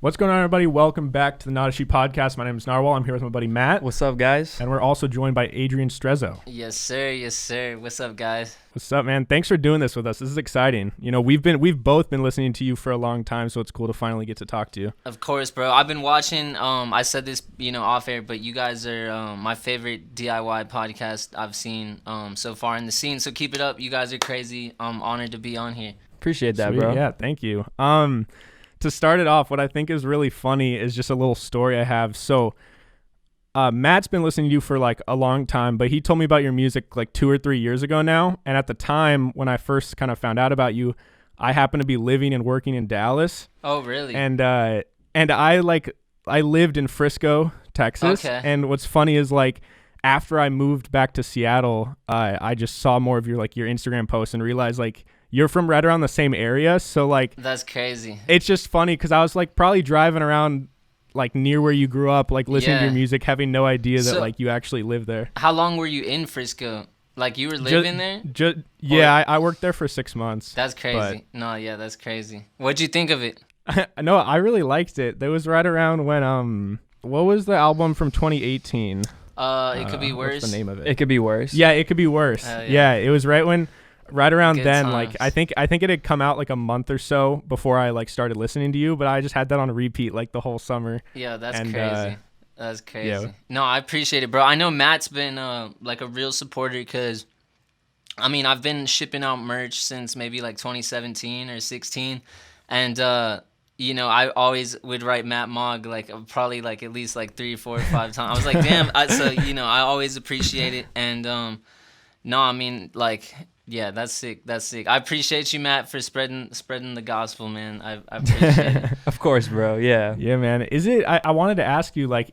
What's going on, everybody? Welcome back to the Not a Sheep podcast. My name is Narwhal. I'm here with my buddy Matt. What's up, guys? And we're also joined by Adrian Stresow. Yes, sir. Yes, sir. What's up, guys? What's up, man? Thanks for doing this with us. This is exciting. You know, we've both been listening to you for a long time, so it's cool to finally get to talk to you. Of course, bro. I've been watching. I said this, off air, but you guys are my favorite DIY podcast I've seen so far in the scene. So keep it up. You guys are crazy. I'm honored to be on here. Appreciate that, Sweet. bro. Yeah, thank you. To start it off, what I think is really funny is just a little story I have. So, Matt's been listening to you for like a long time, but he told me about your music like 2 or 3 years ago now. And at the time when I first kind of found out about you, I happened to be living and working in Dallas. Oh, really? And I lived in Frisco, Texas. Okay. And what's funny is like after I moved back to Seattle, I just saw more of your Instagram posts and realized like you're from right around the same area. So like that's crazy. It's just funny because I was like probably driving around like near where you grew up, like listening to your music, having no idea that like you actually live there. How long were you in Frisco? Like you were living there? I worked there for 6 months. That's crazy. That's crazy. What'd you think of it? No, I really liked it. That was right around when what was the album from 2018? It Could Be Worse. What's the name of it? It Could Be Worse. Yeah, It Could Be Worse. Yeah, it was right around Good then. times. Like I think it had come out like a month or so before I like started listening to you, but I just had that on repeat like the whole summer. Yeah, that's And, crazy. That's crazy. yeah. No, I appreciate it, bro. I know Matt's been like a real supporter because, I've been shipping out merch since maybe like 2017 or 16, and I always would write Matt Mogg like probably like at least like 3, 4, 5 times. I was like, damn. I always appreciate it, and yeah, that's sick. That's sick. I appreciate you, Matt, for spreading the gospel, man. I appreciate it. Of course, bro. Yeah. Yeah, man. Is it? I wanted to ask you, like,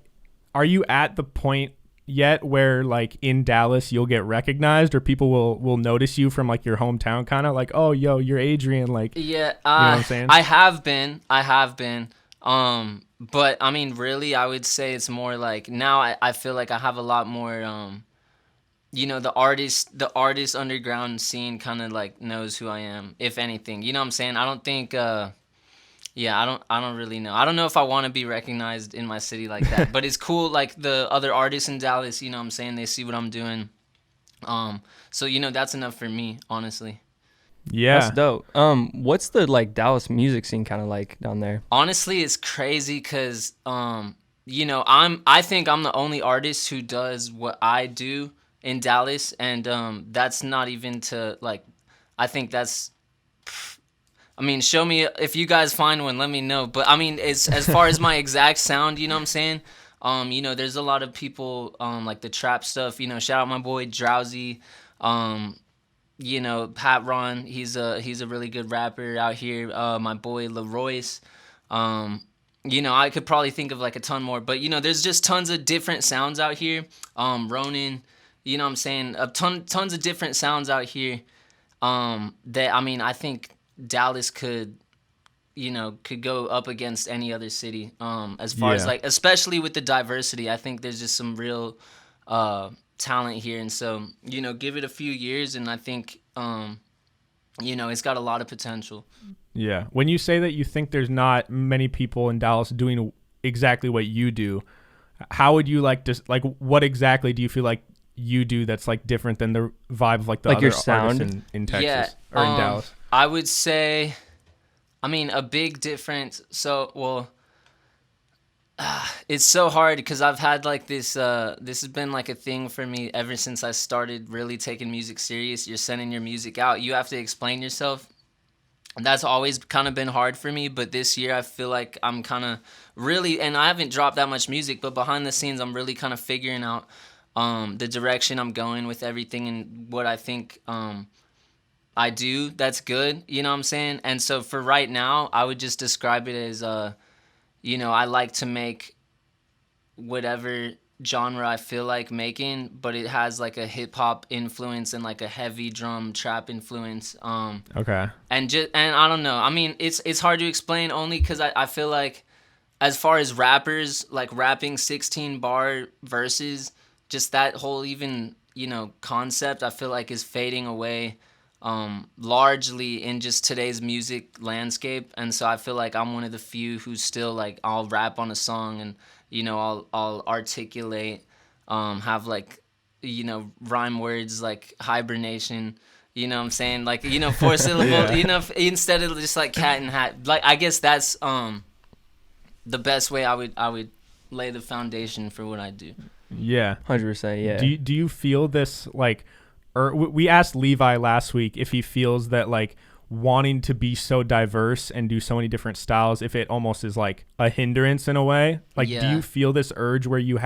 are you at the point yet where, like, in Dallas you'll get recognized, or people will notice you from like your hometown, kind of like, oh, yo, you're Adrian, like? Yeah, you know what I'm saying? I have been. But really, I would say it's more like now. I feel like I have a lot more. The artist underground scene kind of like knows who I am, if anything. You know what I'm saying? I don't think, I don't really know. I don't know if I want to be recognized in my city like that, but it's cool. Like the other artists in Dallas, you know what I'm saying? They see what I'm doing. So, that's enough for me, honestly. Yeah. That's dope. What's the like Dallas music scene kind of like down there? Honestly, it's crazy because, I think I'm the only artist who does what I do in Dallas, and that's not even to like, I think that's, show me if you guys find one, let me know. But it's as far as my exact sound, you know what I'm saying? There's a lot of people like the trap stuff. Shout out my boy Drowsy, Pat Ron. He's a really good rapper out here. My boy Leroyce. I could probably think of like a ton more, but there's just tons of different sounds out here. Ronan. You know what I'm saying? Tons of different sounds out here that, I think Dallas could go up against any other city as far as like, especially with the diversity. I think there's just some real talent here. And so, give it a few years and I think, it's got a lot of potential. Yeah. When you say that you think there's not many people in Dallas doing exactly what you do, how would you what exactly do you feel like you do that's like different than the vibe of like the like other your sound artists in Texas or in Dallas? I would say, a big difference. So, it's so hard because I've had like this, this has been like a thing for me ever since I started really taking music serious. You're sending your music out. You have to explain yourself. That's always kind of been hard for me, but this year I feel like I'm kind of really, and I haven't dropped that much music, but behind the scenes I'm really kind of figuring out the direction I'm going with everything and what I think I do that's good, you know what I'm saying? And so for right now, I would just describe it as, I like to make whatever genre I feel like making, but it has like a hip-hop influence and like a heavy drum trap influence. Okay. And I don't know. It's hard to explain only because I feel like as far as rappers, like rapping 16-bar verses, just that whole even, concept I feel like is fading away largely in just today's music landscape. And so I feel like I'm one of the few who's still like, I'll rap on a song and, I'll articulate, have like, rhyme words like hibernation, you know what I'm saying? Like, four syllable, Yeah. Instead of just like cat and hat. Like, I guess that's the best way I would lay the foundation for what I do. Yeah. 100%. Yeah. Do you feel this like, or we asked Levi last week if he feels that like wanting to be so diverse and do so many different styles, if it almost is like a hindrance in a way? Like, do you feel this urge where you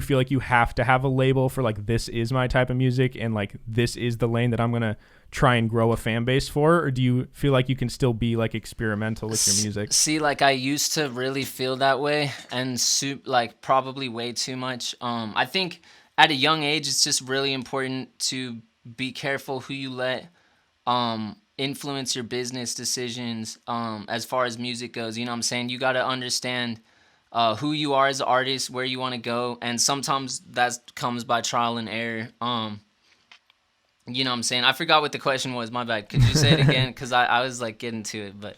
feel like you have to have a label for like, this is my type of music and like, this is the lane that I'm going to try and grow a fan base for? Or do you feel like you can still be like experimental with your music? See, like I used to really feel that way and like probably way too much. I think at a young age, it's just really important to be careful who you let influence your business decisions as far as music goes. You know what I'm saying? You got to understand who you are as an artist, where you want to go, and sometimes that comes by trial and error. You know what I'm saying? I forgot what the question was. My bad. Could you say it again? Because I was like getting to it, but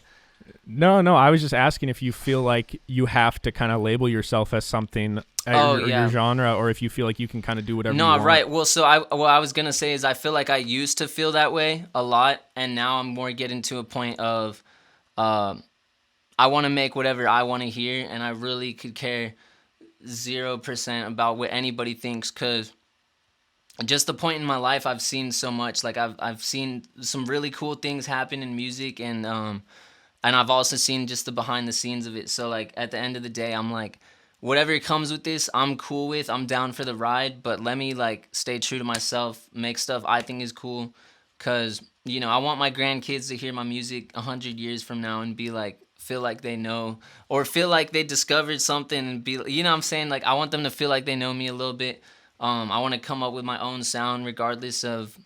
No, I was just asking if you feel like you have to kind of label yourself as something your genre, or if you feel like you can kind of do whatever you want. Right. Well, so what I was going to say is I feel like I used to feel that way a lot, and now I'm more getting to a point of I want to make whatever I want to hear, and I really could care 0% about what anybody thinks, because just the point in my life, I've seen so much. Like I've seen some really cool things happen in music, and I've also seen just the behind the scenes of it. So like at the end of the day, I'm like, whatever comes with this, I'm cool with. I'm down for the ride, but let me like stay true to myself, make stuff I think is cool, cause I want my grandkids to hear my music 100 years from now and be like, feel like they know, or feel like they discovered something and be, what I'm saying? Like I want them to feel like they know me a little bit. I want to come up with my own sound regardless of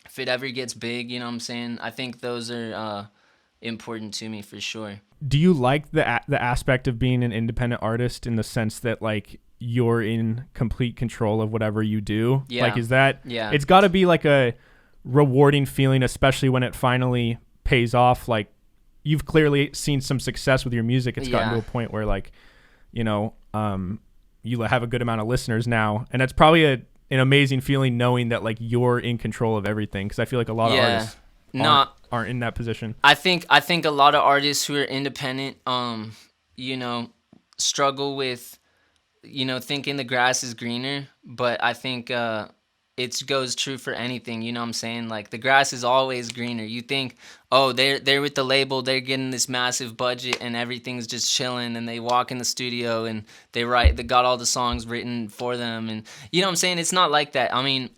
if it ever gets big, you know what I'm saying? I think those are important to me for sure. Do you like the aspect of being an independent artist in the sense that like you're in complete control of whatever you do? Yeah. Like, is that, yeah. It's got to be like a rewarding feeling, especially when it finally pays off. Like, you've clearly seen some success with your music. It's gotten to a point where like, you have a good amount of listeners now, and that's probably an amazing feeling knowing that like you're in control of everything. Because I feel like a lot of artists aren't in that position. I think a lot of artists who are independent, struggle with, thinking the grass is greener. But I think it goes true for anything. You know what I'm saying? Like the grass is always greener. You think, oh, they're with the label, they're getting this massive budget and everything's just chilling, and they walk in the studio and they got all the songs written for them, and you know what I'm saying? It's not like that. I mean,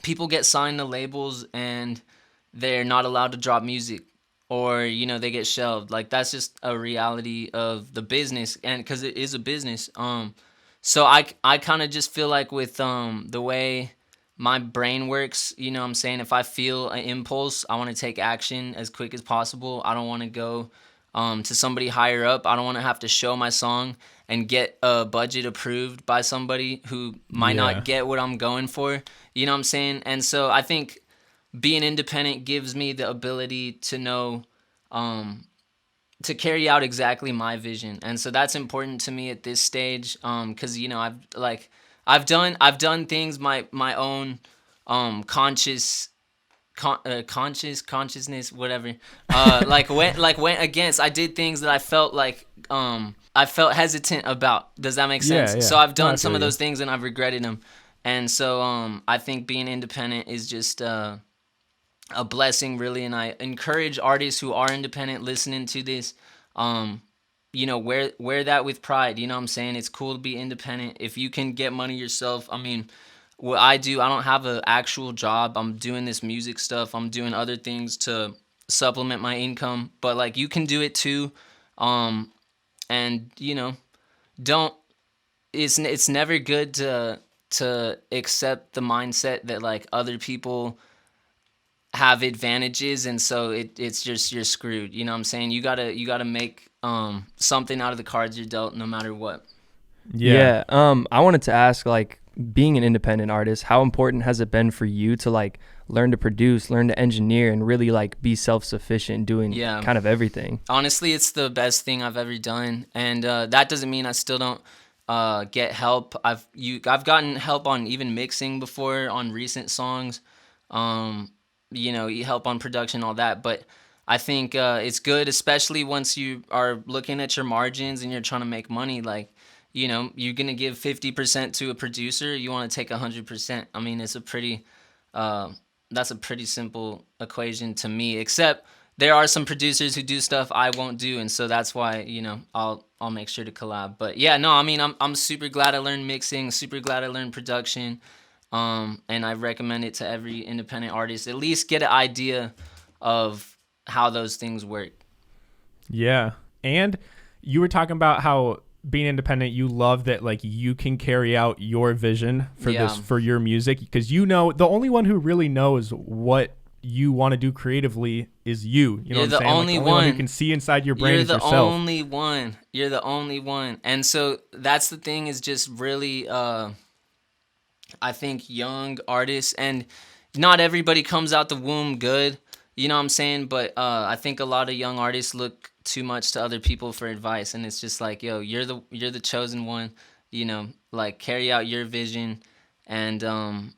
people get signed to labels and they're not allowed to drop music, or they get shelved. Like that's just a reality of the business, and because it is a business. So I kind of just feel like with the way my brain works, you know what I'm saying? If I feel an impulse, I want to take action as quick as possible. I don't want to go to somebody higher up. I don't want to have to show my song and get a budget approved by somebody who might not get what I'm going for. You know what I'm saying? And so I think being independent gives me the ability to know to carry out exactly my vision, and so that's important to me at this stage. Because I've done things my own consciousness, whatever. Went against. I did things that I felt like I felt hesitant about. Does that make sense? Yeah. So I've done some of those things and I've regretted them, and so I think being independent is just a blessing, really. And I encourage artists who are independent listening to this, wear that with pride. You know what I'm saying? It's cool to be independent. If you can get money yourself, I mean, what I do, I don't have an actual job. I'm doing this music stuff. I'm doing other things to supplement my income, but like you can do it too. And it's never good to accept the mindset that like other people have advantages, and so it's just you're screwed. You know what I'm saying? You gotta make something out of the cards you're dealt, no matter what. I wanted to ask, like, being an independent artist, how important has it been for you to like learn to produce, learn to engineer, and really like be self-sufficient doing Yeah. kind of everything. Honestly, it's the best thing I've ever done, and that doesn't mean I still don't get help. I've gotten help on even mixing before on recent songs. You help on production, all that. But I think it's good, especially once you are looking at your margins and you're trying to make money. Like, you're gonna give 50% to a producer. You want to take 100%. I mean, it's a pretty that's a pretty simple equation to me. Except there are some producers who do stuff I won't do, and so that's why I'll make sure to collab. But yeah, no, I mean I'm super glad I learned mixing, super glad I learned production, and I recommend it to every independent artist. At least get an idea of how those things work. Yeah. And you were talking about how being independent, you love that like you can carry out your vision for for your music, because the only one who really knows what you want to do creatively is you. You know what I'm saying? You're the only one who can see inside your brain. You're is the yourself. only one. You're the only one. And so that's the thing, is just really I think young artists, and not everybody comes out the womb good, you know what I'm saying? But I think a lot of young artists look too much to other people for advice, and it's just like, yo, you're the chosen one, like carry out your vision, and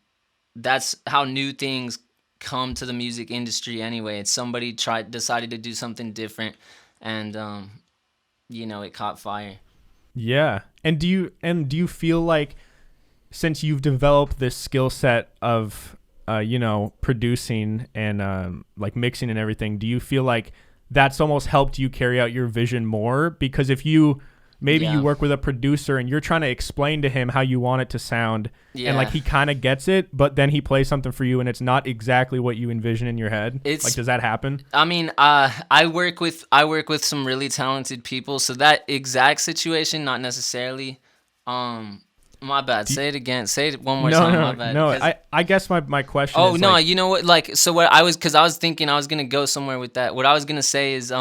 that's how new things come to the music industry anyway. It's somebody decided to do something different, and it caught fire. Yeah. And do you feel like, since you've developed this skill set of producing and like mixing and everything, do you feel like that's almost helped you carry out your vision more? Because if you work with a producer and you're trying to explain to him how you want it to sound, and like he kind of gets it, but then he plays something for you and it's not exactly what you envision in your head. Like, does that happen? I mean, I work with some really talented people, so that exact situation, not necessarily. My bad. Say it again. Say it one more time. My bad. No, I guess my question is... Oh, no, like, you know what? Like, so what I was thinking I was going to go somewhere with that. What I was going to say is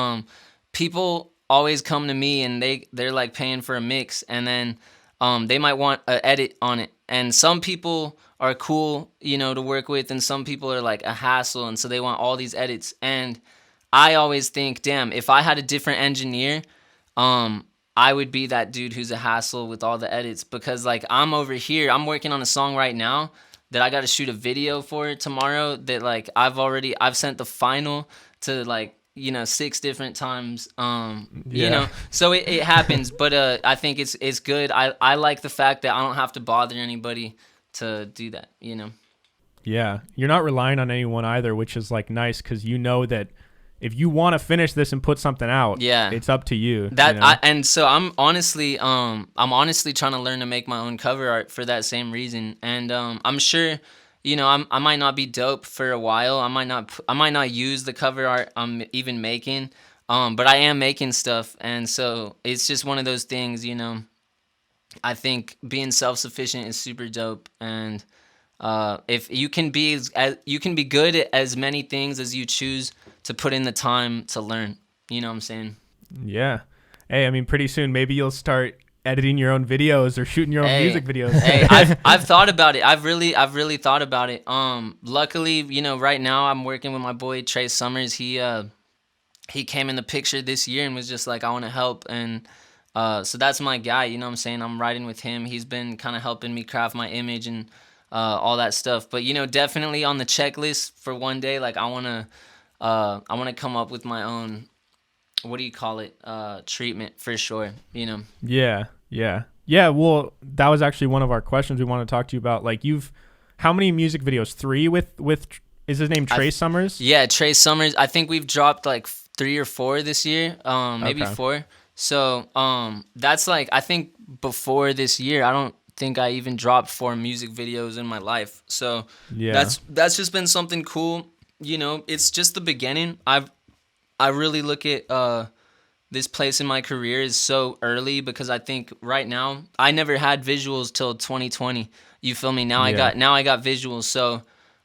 people always come to me and they're like paying for a mix, and then they might want an edit on it. And some people are cool, to work with, and some people are like a hassle, and so they want all these edits. And I always think, damn, if I had a different engineer, I would be that dude who's a hassle with all the edits, because like I'm over here, I'm working on a song right now that I got to shoot a video for tomorrow, that like I've sent the final to like, 6 different times, so it happens. But I think it's good. I like the fact that I don't have to bother anybody to do that, Yeah. You're not relying on anyone either, which is like nice, because that if you want to finish this and put something out, it's up to you. And so I'm honestly trying to learn to make my own cover art for that same reason. And I'm sure, I might not be dope for a while. I might not use the cover art I'm even making, but I am making stuff. And so it's just one of those things, I think being self-sufficient is super dope. And if you can be good at as many things as you choose to put in the time to learn, you know what I'm saying? Yeah. Hey, I mean, pretty soon maybe you'll start editing your own videos or shooting your own music videos. Hey, I've thought about it. I've really thought about it. Luckily, right now I'm working with my boy Trey Summers. He came in the picture this year and was just like, I want to help, and so that's my guy. You know what I'm saying? I'm riding with him. He's been kind of helping me craft my image and all that stuff. But definitely on the checklist for one day, like I want to come up with my own, what do you call it, treatment for sure, Yeah, well, that was actually one of our questions we want to talk to you about. Like, how many music videos? 3 with is his name Trey Summers? Yeah, Trey Summers. I think we've dropped like 3 or 4 this year, maybe 4. So that's like, I think before this year, I don't think I even dropped 4 music videos in my life. So that's just been something cool. It's just the beginning. I really look at this place in my career is so early, because I think right now I never had visuals till 2020. You feel me? Now I got visuals. So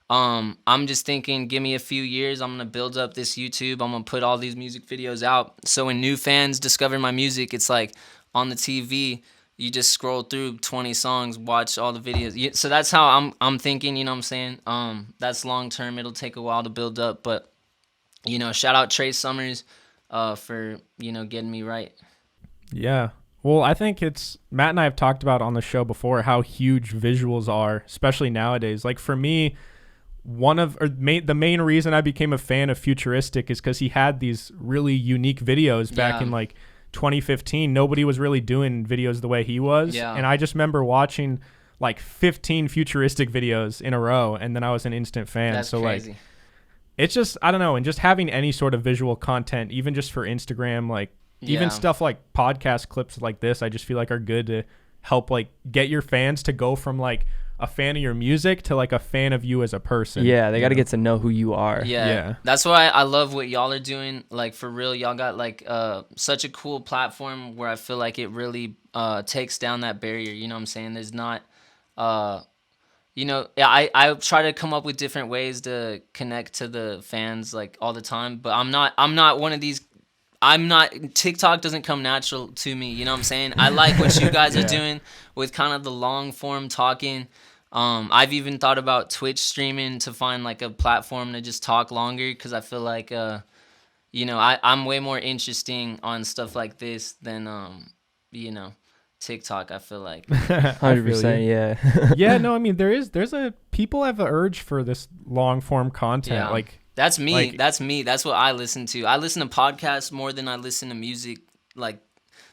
I'm just thinking, give me a few years, I'm gonna build up this YouTube. I'm gonna put all these music videos out. So when new fans discover my music, it's like on the TV, you just scroll through 20 songs, watch all the videos. So that's how I'm thinking, you know what I'm saying? That's long term. It'll take a while to build up, but you know, shout out Trey Summers for, you know, getting me right. Yeah. Well, I think it's Matt and I have talked about on the show before how huge visuals are, especially nowadays. Like for me, the main reason I became a fan of Futuristic is because he had these really unique videos back in like 2015. Nobody was really doing videos the way he was. Yeah. And I just remember watching like 15 Futuristic videos in a row, and then I was an instant fan. That's so crazy. Like, it's just, I don't know, and just having any sort of visual content, even just for Instagram, like even stuff like podcast clips like this, I just feel like are good to help like get your fans to go from like a fan of your music to like a fan of you as a person. Yeah, they got to get to know who you are. Yeah. That's why I love what y'all are doing. Like for real, y'all got like such a cool platform where I feel like it really takes down that barrier. You know what I'm saying? There's not, you know, I try to come up with different ways to connect to the fans like all the time, but I'm not one of these. TikTok doesn't come natural to me. You know what I'm saying? I like what you guys are doing with kind of the long form talking. I've even thought about Twitch streaming to find like a platform to just talk longer, because I feel like, you know, I'm way more interesting on stuff like this than, you know, TikTok, I feel like. 100%, yeah. Yeah, no, I mean, people have an urge for this long form content. Yeah. Like, that's me. Like, That's me. That's what I listen to. I listen to podcasts more than I listen to music. Like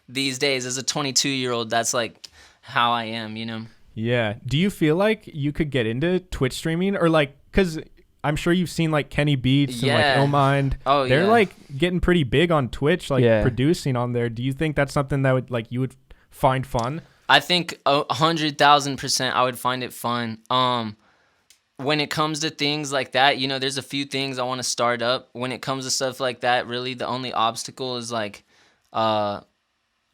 these days, as a 22-year-old, that's like how I am, you know? Yeah. Do you feel like you could get into Twitch streaming, or like, because I'm sure you've seen like Kenny Beats and like Illmind. Oh, they're like getting pretty big on Twitch, like producing on there. Do you think that's something that would like you would find fun? I think 100,000% I would find it fun. When it comes to things like that, you know, there's a few things I want to start up. When it comes to stuff like that, really the only obstacle is like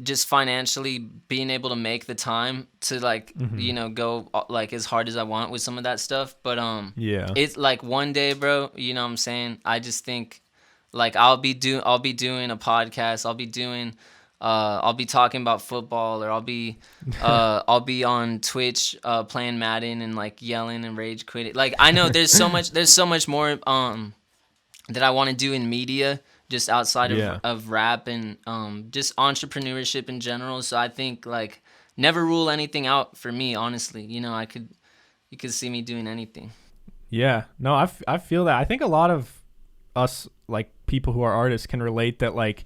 just financially being able to make the time to like, you know, go like as hard as I want with some of that stuff. But it's like one day, bro, you know what I'm saying? I just think like I'll be doing a podcast. I'll be talking about football, or I'll be on Twitch playing Madden and like yelling and rage quitting. Like I know there's so much more that I want to do in media, just outside of rap and just entrepreneurship in general. So I think like never rule anything out for me, honestly. You know, you could see me doing anything. Yeah, no, I feel that. I think a lot of us like people who are artists can relate that like,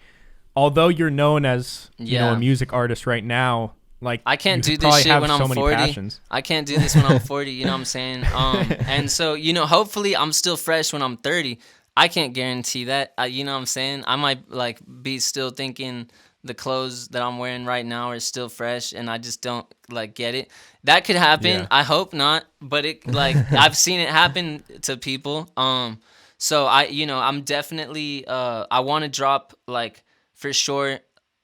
although you're known as you know a music artist right now, like I can't do this shit when I'm 40. Passions. I can't do this when I'm 40. You know what I'm saying? And so you know, hopefully I'm still fresh when I'm 30. I can't guarantee that. You know what I'm saying? I might like be still thinking the clothes that I'm wearing right now are still fresh, and I just don't like get it. That could happen. Yeah. I hope not, but it like I've seen it happen to people. So I'm definitely I want to drop like. For sure,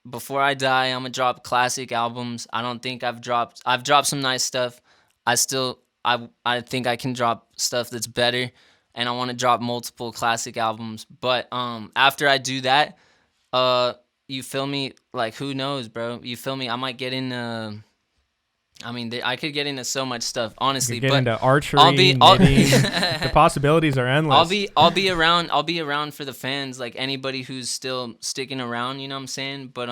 before I die, I'm gonna drop classic albums. I don't think I've dropped some nice stuff. I think I can drop stuff that's better, and I want to drop multiple classic albums. But after I do that, you feel me? Like who knows, bro? You feel me? I might get in. I mean, I could get into so much stuff, honestly. Get into archery, knitting. The possibilities are endless. I'll be around for the fans, like anybody who's still sticking around. You know what I'm saying? But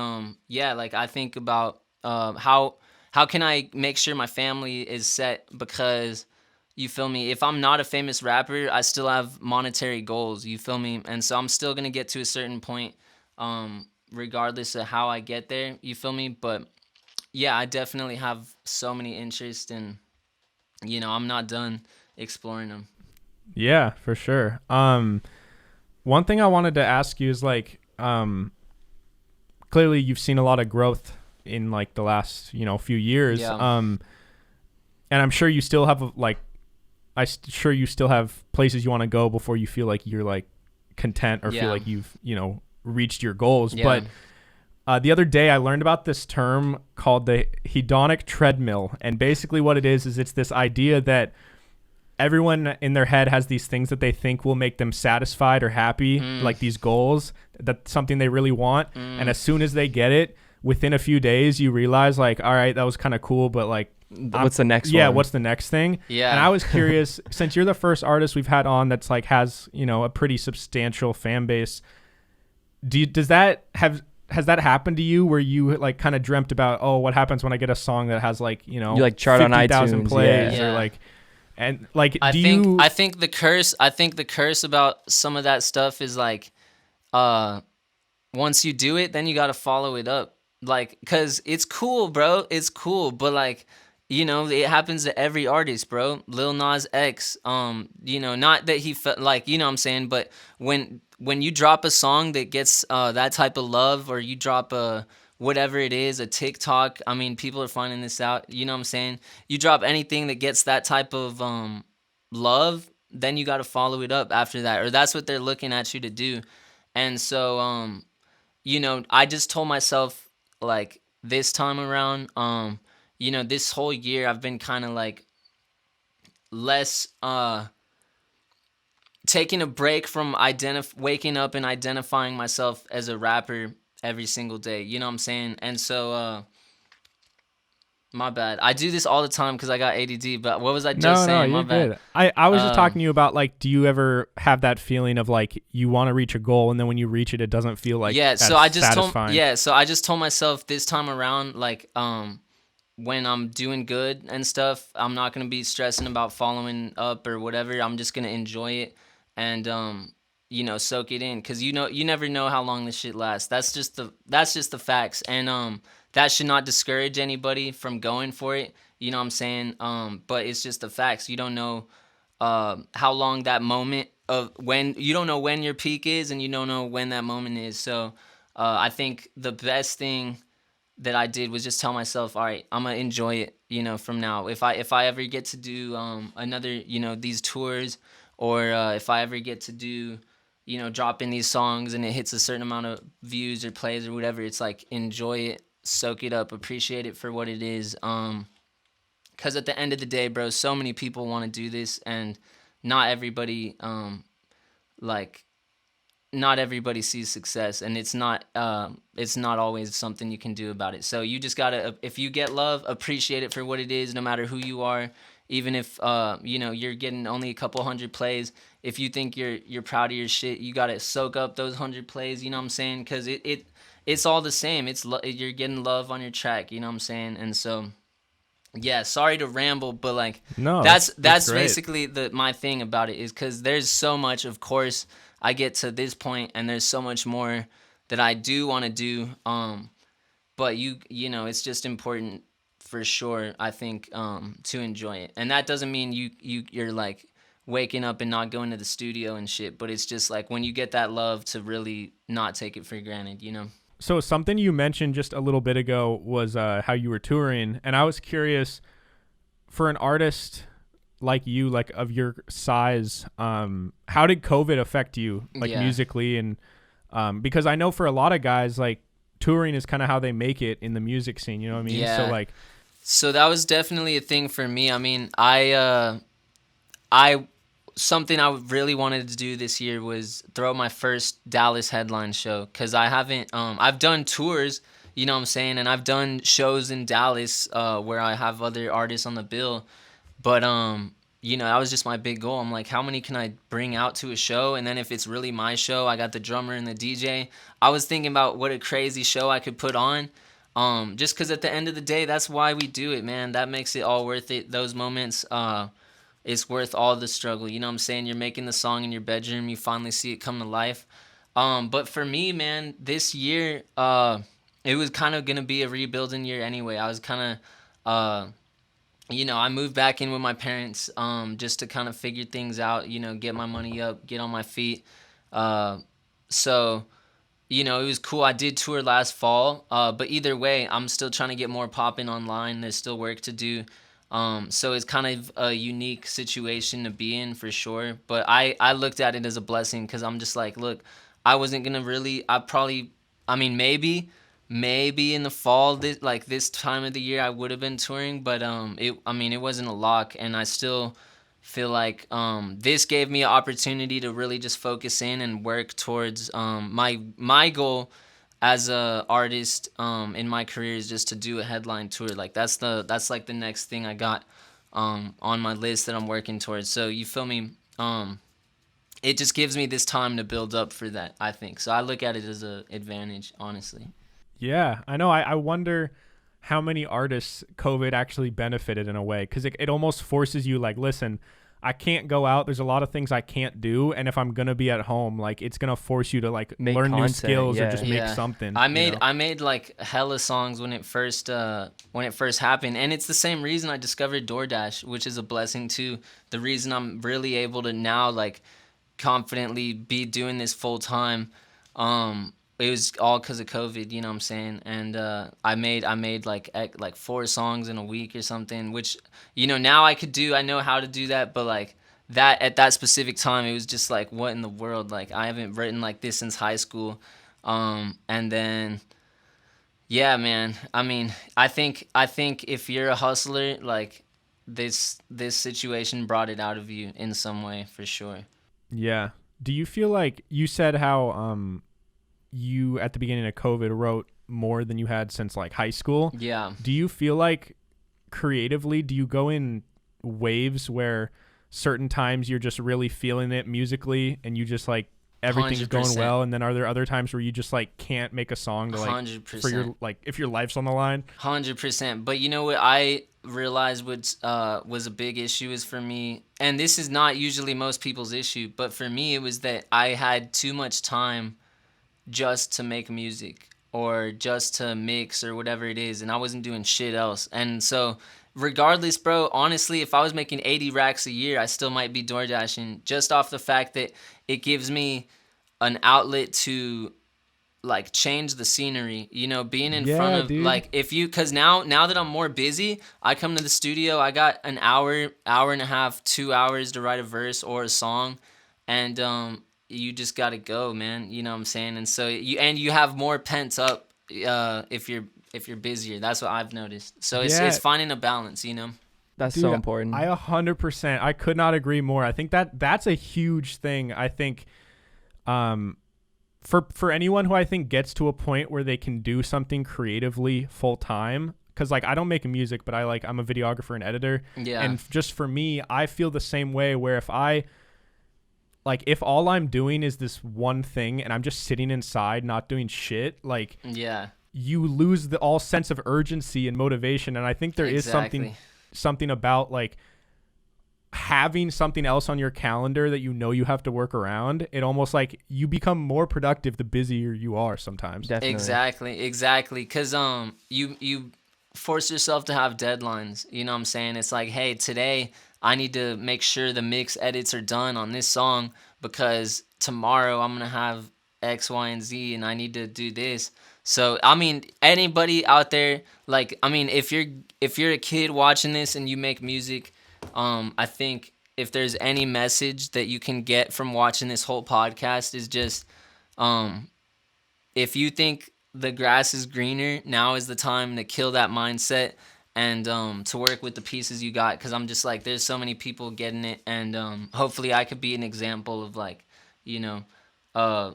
yeah, like I think about how can I make sure my family is set, because you feel me? If I'm not a famous rapper, I still have monetary goals. You feel me? And so I'm still gonna get to a certain point, regardless of how I get there. You feel me? But yeah, I definitely have so many interests, and you know, I'm not done exploring them. Yeah, for sure. One thing I wanted to ask you is like, clearly you've seen a lot of growth in like the last, you know, few years. Yeah. And I'm sure you still have sure you still have places you want to go before you feel like you're like content or feel like you've, you know, reached your goals. Yeah. But the other day I learned about this term called the hedonic treadmill. And basically what it is it's this idea that everyone in their head has these things that they think will make them satisfied or happy, like these goals, that's something they really want. And as soon as they get it, within a few days you realize like, all right, that was kind of cool, but like, what's the next yeah, one? what's the next thing? Yeah. And I was curious, since you're the first artist we've had on that's like has, you know, a pretty substantial fan base, has that happened to you where you like kind of dreamt about, oh, what happens when I get a song that has like, you know, you like chart on 50,000 iTunes, plays yeah. or like, and like, I think the curse about some of that stuff is like, once you do it, then you got to follow it up. Like, cause it's cool, bro. It's cool. But like, you know, it happens to every artist, bro. Lil Nas X, you know, not that he felt like, you know what I'm saying, but when you drop a song that gets that type of love, or you drop a whatever it is, a TikTok, I mean, people are finding this out, you know what I'm saying? You drop anything that gets that type of love, then you got to follow it up after that, or that's what they're looking at you to do. And so, you know, I just told myself, like, this time around, you know, this whole year I've been kind of like less taking a break from waking up and identifying myself as a rapper every single day. You know what I'm saying? And so, my bad. I do this all the time because I got ADD. But what was I just saying? No, my bad. good. I was just talking to you about like, do you ever have that feeling of like you want to reach a goal and then when you reach it, it doesn't feel like So I just satisfying. told myself this time around, like, when I'm doing good and stuff, I'm not gonna be stressing about following up or whatever. I'm just gonna enjoy it and you know, soak it in, because you know, you never know how long this shit lasts. That's just the facts. And that should not discourage anybody from going for it. You know what I'm saying? But it's just the facts. You don't know how long that moment of when, you don't know when your peak is, and you don't know when that moment is. So I think the best thing that I did was just tell myself, all right, I'm gonna enjoy it, you know, from now. If I ever get to do another, you know, these tours, or if I ever get to do, you know, drop in these songs and it hits a certain amount of views or plays or whatever, it's like, enjoy it, soak it up, appreciate it for what it is. Because at the end of the day, bro, so many people want to do this, and not everybody not everybody sees success, and it's not always something you can do about it. So you just gotta, if you get love, appreciate it for what it is, no matter who you are. Even if you know, you're getting only a couple hundred plays, if you think you're proud of your shit, you gotta soak up those 100 plays. You know what I'm saying? Because it's all the same. You're getting love on your track. You know what I'm saying? And so, yeah, sorry to ramble, but like, No, that's great. basically my thing about it, is because there's so much. Of course, I get to this point, and there's so much more that I do want to do. But you know, it's just important for sure, I think, to enjoy it. And that doesn't mean you're like waking up and not going to the studio and shit, but it's just like, when you get that love, to really not take it for granted, you know? So something you mentioned just a little bit ago was how you were touring, and I was curious, for an artist like you, like of your size, how did COVID affect you, like musically? And because I know for a lot of guys, like, touring is kind of how they make it in the music scene, you know what I mean? Yeah. So that was definitely a thing for me. I mean, I something I really wanted to do this year was throw my first Dallas headline show, because I haven't, I've done tours, you know what I'm saying, and I've done shows in Dallas where I have other artists on the bill, but you know, that was just my big goal. I'm like, how many can I bring out to a show? And then if it's really my show, I got the drummer and the DJ. I was thinking about what a crazy show I could put on. Just because at the end of the day, that's why we do it, man. That makes it all worth it. Those moments, it's worth all the struggle. You know what I'm saying? You're making the song in your bedroom. You finally see it come to life. But for me, man, this year, it was kind of going to be a rebuilding year anyway. I was kind of, you know, I moved back in with my parents just to kind of figure things out, you know, get my money up, get on my feet. So, you know, it was cool. I did tour last fall, but either way, I'm still trying to get more popping online. There's still work to do. So it's kind of a unique situation to be in, for sure. But I looked at it as a blessing, because I'm just like, look, I wasn't going to really, maybe in the fall, this time of the year, I would have been touring, but it wasn't a lock, and I still feel like this gave me an opportunity to really just focus in and work towards my goal as a artist in my career is just to do a headline tour. Like that's like the next thing I got on my list that I'm working towards. So you feel me? It just gives me this time to build up for that, I think. So I look at it as an advantage, honestly. Yeah, I know. I wonder how many artists COVID actually benefited in a way, because it almost forces you, like, listen, I can't go out. There's a lot of things I can't do, and if I'm gonna be at home, like, it's gonna force you to like learn new skills or just make something. I made like hella songs when it first happened, and it's the same reason I discovered DoorDash, which is a blessing too. The reason I'm really able to now like confidently be doing this full time. It was all because of COVID, you know what I'm saying? And I made like 4 songs in a week or something, which, you know, now I know how to do that, but like that at that specific time, it was just like, what in the world? Like I haven't written like this since high school. And then, yeah, man, I mean, I think if you're a hustler, like this situation brought it out of you in some way for sure. Yeah. Do you feel like you said how you at the beginning of COVID wrote more than you had since like high school? Yeah. Do you feel like creatively, do you go in waves where certain times you're just really feeling it musically and you just like everything's 100%. going well, and then are there other times where you just like can't make a song to like 100%. for your like if your life's on the line? 100%. But you know what I realized was a big issue is for me, and this is not usually most people's issue, but for me it was that I had too much time just to make music or just to mix or whatever it is, and I wasn't doing shit else. And so regardless, bro, honestly, if I was making 80 racks a year, I still might be DoorDashing, just off the fact that it gives me an outlet to like change the scenery, you know, being in front of dude. Like because now that I'm more busy, I come to the studio, I got an hour and a half, 2 hours to write a verse or a song, and you just gotta go, man. You know what I'm saying? And so you have more pent up if you're busier. That's what I've noticed. So it's finding a balance, you know. That's so important. I 100%. I could not agree more. I think that's a huge thing. I think for anyone who I think gets to a point where they can do something creatively full time, because like I don't make music, but I'm a videographer and editor. Yeah. And just for me, I feel the same way, where if all I'm doing is this one thing and I'm just sitting inside not doing shit, like you lose the all sense of urgency and motivation. And I think there is something about like having something else on your calendar that you know you have to work around. It almost like you become more productive the busier you are sometimes. Definitely. Exactly. Because you force yourself to have deadlines. You know what I'm saying? It's like, hey, today I need to make sure the mix edits are done on this song because tomorrow I'm going to have X, Y, and Z and I need to do this. So, I mean, anybody out there, like, I mean, if you're a kid watching this and you make music, I think if there's any message that you can get from watching this whole podcast is just, if you think the grass is greener, now is the time to kill that mindset and to work with the pieces you got, because I'm just like, there's so many people getting it, and hopefully I could be an example of like, you know,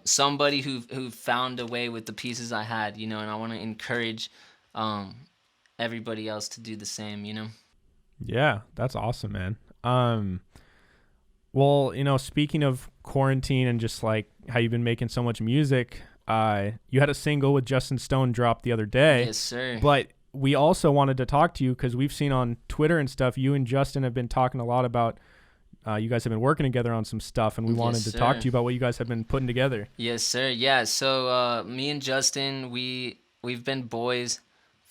somebody who found a way with the pieces I had, you know, and I want to encourage everybody else to do the same, you know. Yeah, that's awesome, man. Well, you know, speaking of quarantine and just like how you've been making so much music, you had a single with Justin Stone drop the other day. Yes, sir. But we also wanted to talk to you because we've seen on Twitter and stuff, you and Justin have been talking a lot about, you guys have been working together on some stuff, and we wanted to talk to you about what you guys have been putting together. Yes, sir. Yeah, so me and Justin, we've been boys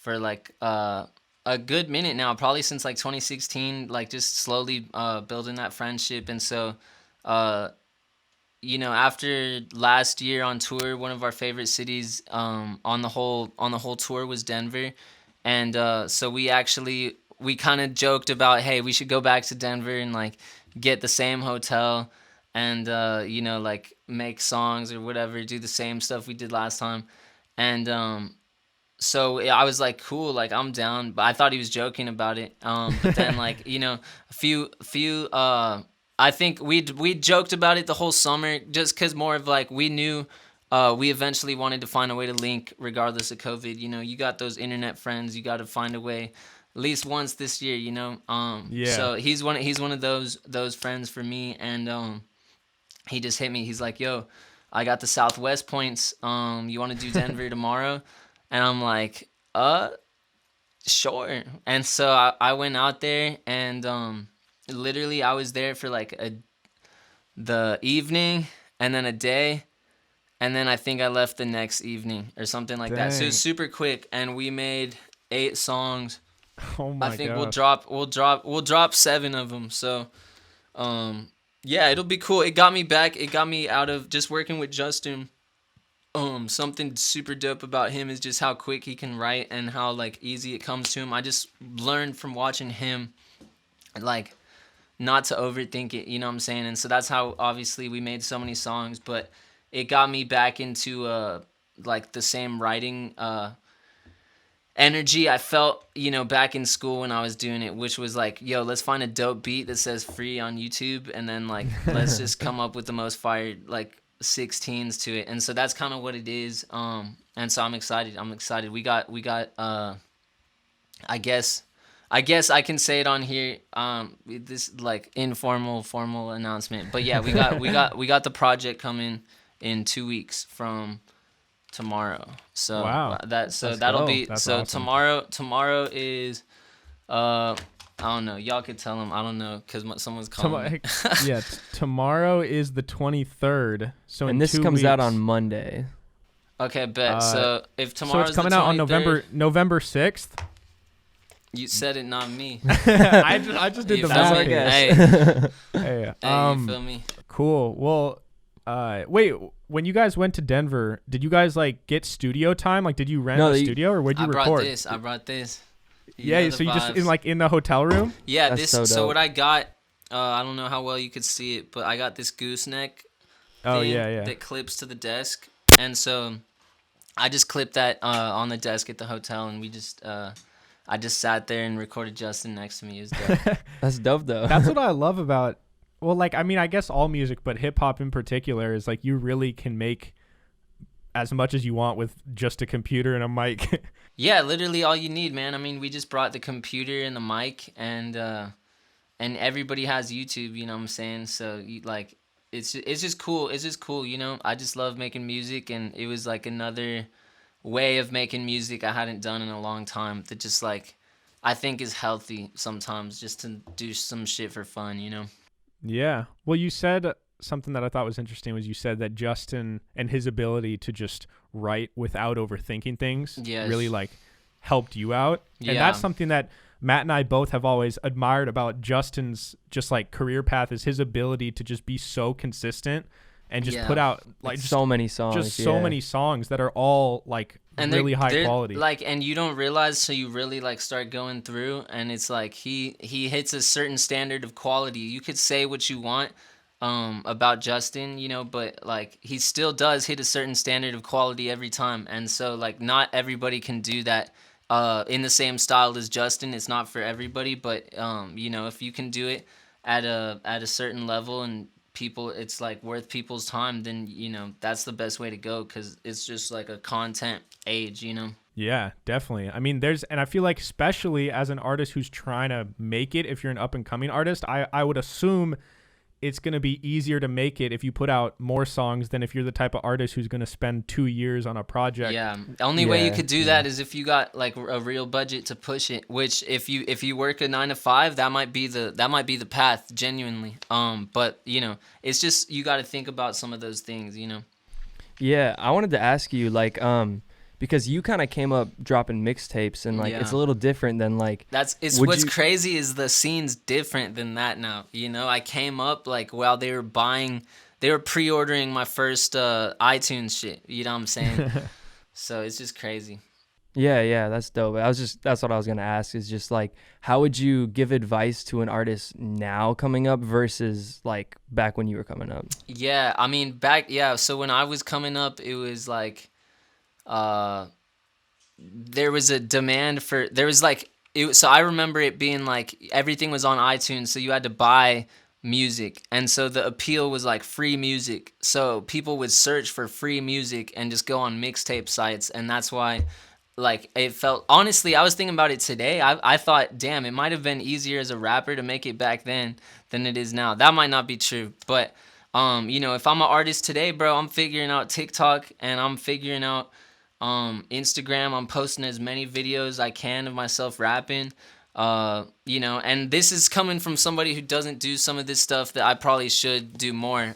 for like a good minute now, probably since like 2016, like just slowly building that friendship. And so, you know, after last year on tour, one of our favorite cities on the whole tour was Denver. And so we kind of joked about, hey, we should go back to Denver and like get the same hotel and, you know, like make songs or whatever, do the same stuff we did last time. And so I was like, cool, like I'm down, but I thought he was joking about it. But then like, you know, a few I think we joked about it the whole summer just because more of like we knew we eventually wanted to find a way to link regardless of COVID. You know, you got those internet friends. You got to find a way at least once this year, you know. Yeah. So he's one of those friends for me, and he just hit me. He's like, "Yo, I got the Southwest points. You want to do Denver tomorrow?" And I'm like, sure. And so I went out there, and literally I was there for like the evening, and then a day, and then I think I left the next evening or something like that. So it was super quick, and we made 8 songs. Oh my I think gosh. we'll drop 7 of them. So, yeah, it'll be cool. It got me out of just working with Justin. Something super dope about him is just how quick he can write and how like easy it comes to him. I just learned from watching him, like, not to overthink it, you know what I'm saying? And so that's how obviously we made so many songs, but it got me back into like the same writing energy I felt, you know, back in school when I was doing it, which was like, yo, let's find a dope beat that says free on YouTube, and then like let's just come up with the most fire like 16s to it. And so that's kind of what it is. And so I'm excited. We got I guess I can say it on here. This like formal announcement. But yeah, we got the project coming in 2 weeks from tomorrow. So Wow. that'll be That's so awesome. tomorrow is I don't know. Y'all could tell them. I don't know because someone's calling me. Yeah, tomorrow is the 23rd. So in And this 2 comes out weeks. on Monday. Okay, bet. So if So tomorrow's it's coming the out on 23rd, November 6th. You said it, not me. I just did You the feel math. me? here. Hey, Hey, you feel me? cool. Well, wait. When you guys went to Denver, did you guys like get studio time? Like, did you rent a studio or where'd you record? I brought this. Yeah. So you just in the hotel room? Yeah, That's this. so So dope. what I got, I don't know how well you could see it, but I got this gooseneck Oh thing yeah. that clips to the desk, and so I just clipped that on the desk at the hotel, and we just I just sat there and recorded Justin next to me. It was dope. That's dope though. That's what I love about. Well, like, I mean, I guess all music, but hip hop in particular is like you really can make as much as you want with just a computer and a mic. Yeah, literally all you need, man. I mean, we just brought the computer and the mic, and everybody has YouTube. You know what I'm saying? So like, it's just cool. It's just cool. You know, I just love making music, and it was like another way of making music I hadn't done in a long time. That just like I think is healthy sometimes, just to do some shit for fun. You know? Yeah. Well, you said something that I thought was interesting was you said that Justin and his ability to just write without overthinking things really like helped you out. And that's something that Matt and I both have always admired about Justin's just like career path is his ability to just be so consistent and just put out like just so many songs. Just so many songs that are all like and really high quality. Like, and you don't realize, so you really like start going through, and it's like he hits a certain standard of quality. You could say what you want about Justin, you know, but like he still does hit a certain standard of quality every time. And so like not everybody can do that in the same style as Justin. It's not for everybody, but you know, if you can do it at a certain level and people, it's like worth people's time, then you know that's the best way to go, because it's just like a content age, you know. Yeah, definitely. I mean, and I feel like especially as an artist who's trying to make it, if you're an up and coming artist, I would assume it's going to be easier to make it if you put out more songs than if you're the type of artist who's going to spend 2 years on a project. Yeah, the only way you could do that is if you got like a real budget to push it, which if you work a 9 to 5, that might be the path, genuinely. But you know, it's just you got to think about some of those things, you know. Yeah, I wanted to ask you like because you kind of came up dropping mixtapes, and like it's a little different than like what's crazy is the scene's different than that now. You know, I came up like while they were pre-ordering my first iTunes shit. You know what I'm saying? So it's just crazy. Yeah, that's dope. That's what I was gonna ask, is just like, how would you give advice to an artist now coming up versus like back when you were coming up? Yeah, I mean so when I was coming up, it was like there was a demand so I remember it being like everything was on iTunes, so you had to buy music. And so the appeal was like free music. So people would search for free music and just go on mixtape sites. And that's why, like, it felt, honestly, I was thinking about it today. I thought, damn, it might have been easier as a rapper to make it back then than it is now. That might not be true. But, if I'm an artist today, bro, I'm figuring out TikTok and I'm figuring out Instagram. I'm posting as many videos I can of myself rapping. And this is coming from somebody who doesn't do some of this stuff that I probably should do more.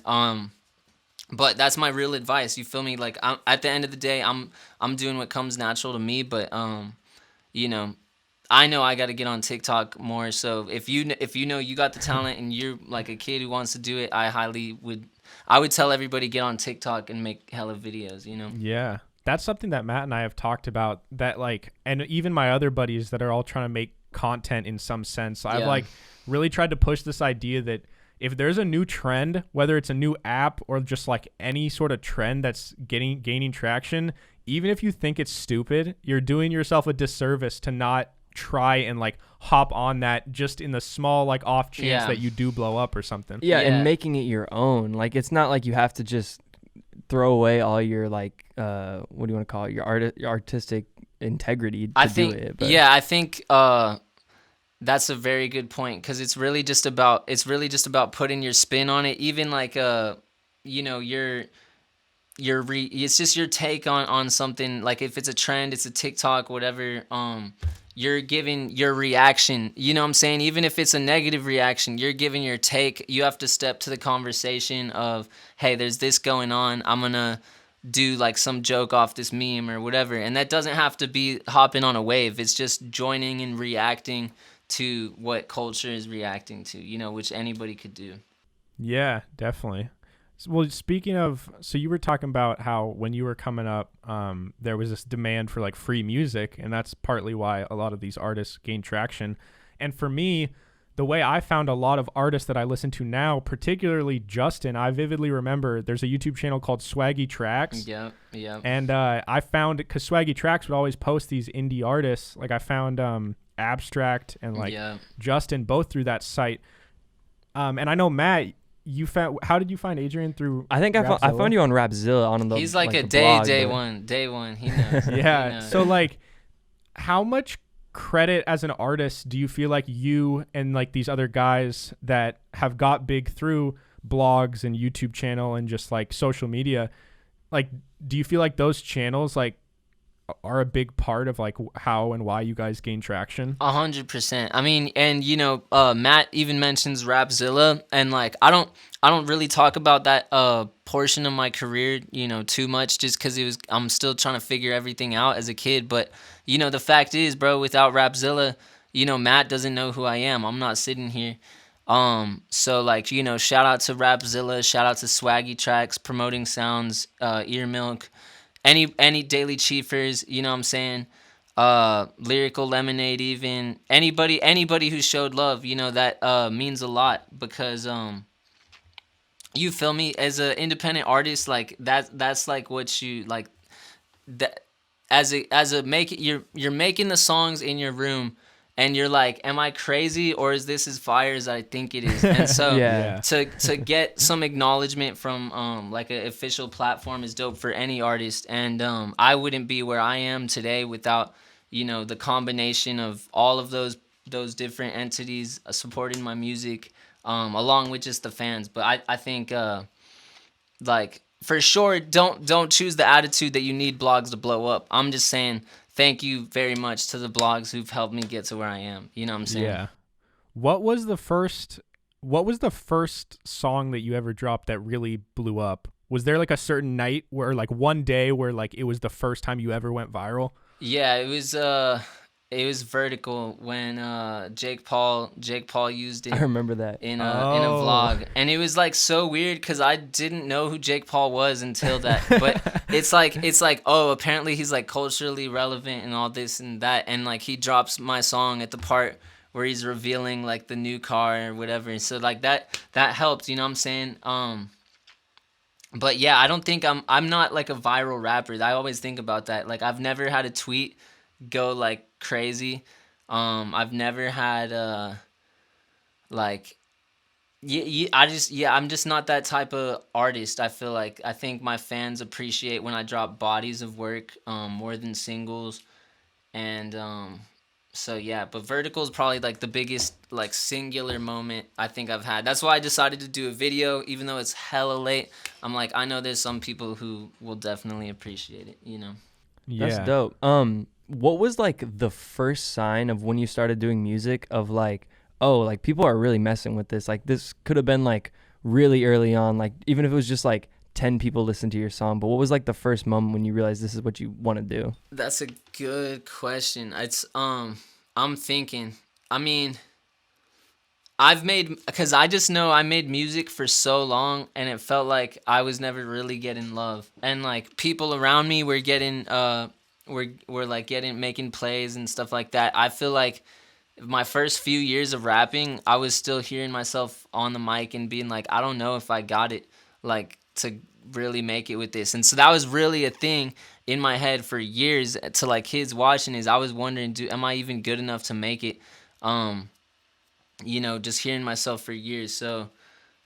But that's my real advice. You feel me? Like, at the end of the day, I'm doing what comes natural to me. But I know I got to get on TikTok more. So if you know you got the talent and you're like a kid who wants to do it, I would tell everybody get on TikTok and make hella videos. Yeah. That's something that Matt and I have talked about, that like, and even my other buddies that are all trying to make content in some sense. I've like really tried to push this idea that if there's a new trend, whether it's a new app or just like any sort of trend that's gaining traction, even if you think it's stupid, you're doing yourself a disservice to not try and like hop on that just in the small like off chance that you do blow up or something. Yeah, and making it your own. Like, it's not like you have to just throw away all your like what do you want to call it, your artistic integrity to do it. But. Yeah, I think that's a very good point, because it's really just about putting your spin on it. Even like it's just your take on something. Like, if it's a trend, it's a TikTok, whatever, you're giving your reaction. You know what I'm saying? Even if it's a negative reaction, you're giving your take. You have to step to the conversation of, hey, there's this going on. I'm going to do like some joke off this meme or whatever. And that doesn't have to be hopping on a wave. It's just joining and reacting to what culture is reacting to, which anybody could do. Yeah, definitely. Well, speaking of, so you were talking about how when you were coming up, there was this demand for like free music, and that's partly why a lot of these artists gain traction. And for me, the way I found a lot of artists that I listen to now, particularly Justin, I vividly remember there's a YouTube channel called Swaggy Tracks. Yeah. And I found, because Swaggy Tracks would always post these indie artists, like I found Abstract and like Justin both through that site. And I know Matt, how did you find Adrian? Through I think I found you on Rapzilla on the. He's like a blog, day one. He knows. Yeah. He knows. So like, how much credit as an artist do you feel like you and like these other guys that have got big through blogs and YouTube channel and just like social media, like, do you feel like those channels like are a big part of like how and why you guys gain traction? 100%. I mean, and Matt even mentions Rapzilla, and like I don't really talk about that portion of my career, too much, just because I'm still trying to figure everything out as a kid. But the fact is, bro, without Rapzilla, Matt doesn't know who I am. I'm not sitting here. So like, shout out to Rapzilla, shout out to Swaggy Tracks, Promoting Sounds, Ear Milk, any Daily Chiefers, you know what I'm saying? Lyrical Lemonade, even anybody who showed love, that means a lot, because you feel me, as an independent artist, like that's like what you like, that as a you're making the songs in your room, and you're like, am I crazy, or is this as fire as I think it is? And so to get some acknowledgement from like an official platform is dope for any artist. And I wouldn't be where I am today without the combination of all of those different entities supporting my music, along with just the fans. But I think like, for sure, don't choose the attitude that you need blogs to blow up. I'm just saying, thank you very much to the blogs who've helped me get to where I am. You know what I'm saying? Yeah. What was the first song that you ever dropped that really blew up? Was there like a certain night where like one day where like it was the first time you ever went viral? Yeah, it was Vertical, when Jake Paul used it. I remember that in a vlog, and it was like so weird because I didn't know who Jake Paul was until that. But it's like oh, apparently he's like culturally relevant and all this and that, and like he drops my song at the part where he's revealing like the new car or whatever. So like that helped, you know what I'm saying? But yeah, I don't think I'm not like a viral rapper. I always think about that. Like, I've never had a tweet go like crazy. I've never had like, I'm just not that type of artist. I think my fans appreciate when I drop bodies of work more than singles, and so yeah. But Vertical is probably like the biggest like singular moment I think I've had. That's why I decided to do a video, even though it's hella late. I'm like, I know there's some people who will definitely appreciate it. You know. Yeah. That's dope. What was like the first sign of when you started doing music of like, oh, like people are really messing with this? Like this could have been like really early on, like even if it was just like 10 people listen to your song, but what was like the first moment when you realized this is what you want to do? That's a good question. I'm thinking. I mean, because I just know I made music for so long, and it felt like I was never really getting love, and like people around me were getting were like making plays and stuff like that. I feel like my first few years of rapping, I was still hearing myself on the mic and being like, I don't know if I got it, like, to really make it with this. And so that was really a thing in my head for years to like kids watching is I was wondering, am I even good enough to make it? Just hearing myself for years. So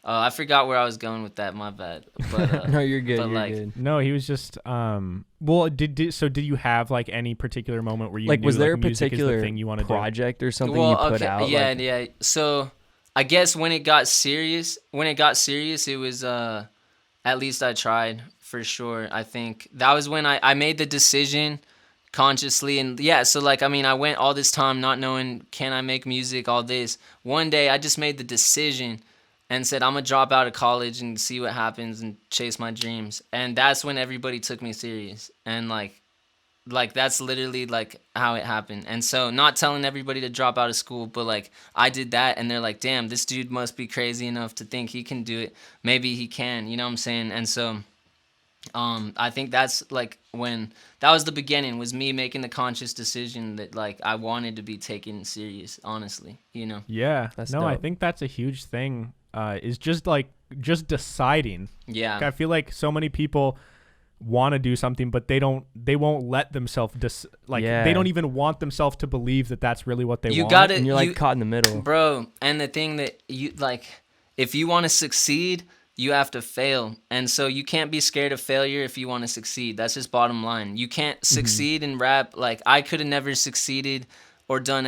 I forgot where I was going with that. My bad. But no, you're good. But you're good. No, he was just well, did you have like any particular moment where you like knew, was there like, a music is the particular thing you want to project or something you put out? Yeah, like, yeah. So I guess when it got serious, it was At Least I Tried, for sure. I think that was when I made the decision consciously. And yeah, so like, I mean, I went all this time not knowing, can I make music, all this. One day I just made the decision and said, I'm going to drop out of college and see what happens and chase my dreams. And that's when everybody took me serious. And like that's literally like how it happened. And so not telling everybody to drop out of school, but like I did that and they're like, damn, this dude must be crazy enough to think he can do it. Maybe he can, you know what I'm saying? And so I think that's like when that was the beginning, was me making the conscious decision that like I wanted to be taken serious, honestly, you know? Yeah. That's no, dope. I think that's a huge thing, is just deciding. Yeah. Like, I feel like so many people want to do something, but they won't let themselves they don't even want themselves to believe that that's really what they want. and you're like caught in the middle. Bro, and the thing that you like, if you want to succeed, you have to fail. And so you can't be scared of failure if you want to succeed. That's just bottom line. You can't succeed in rap. Like I could have never succeeded or done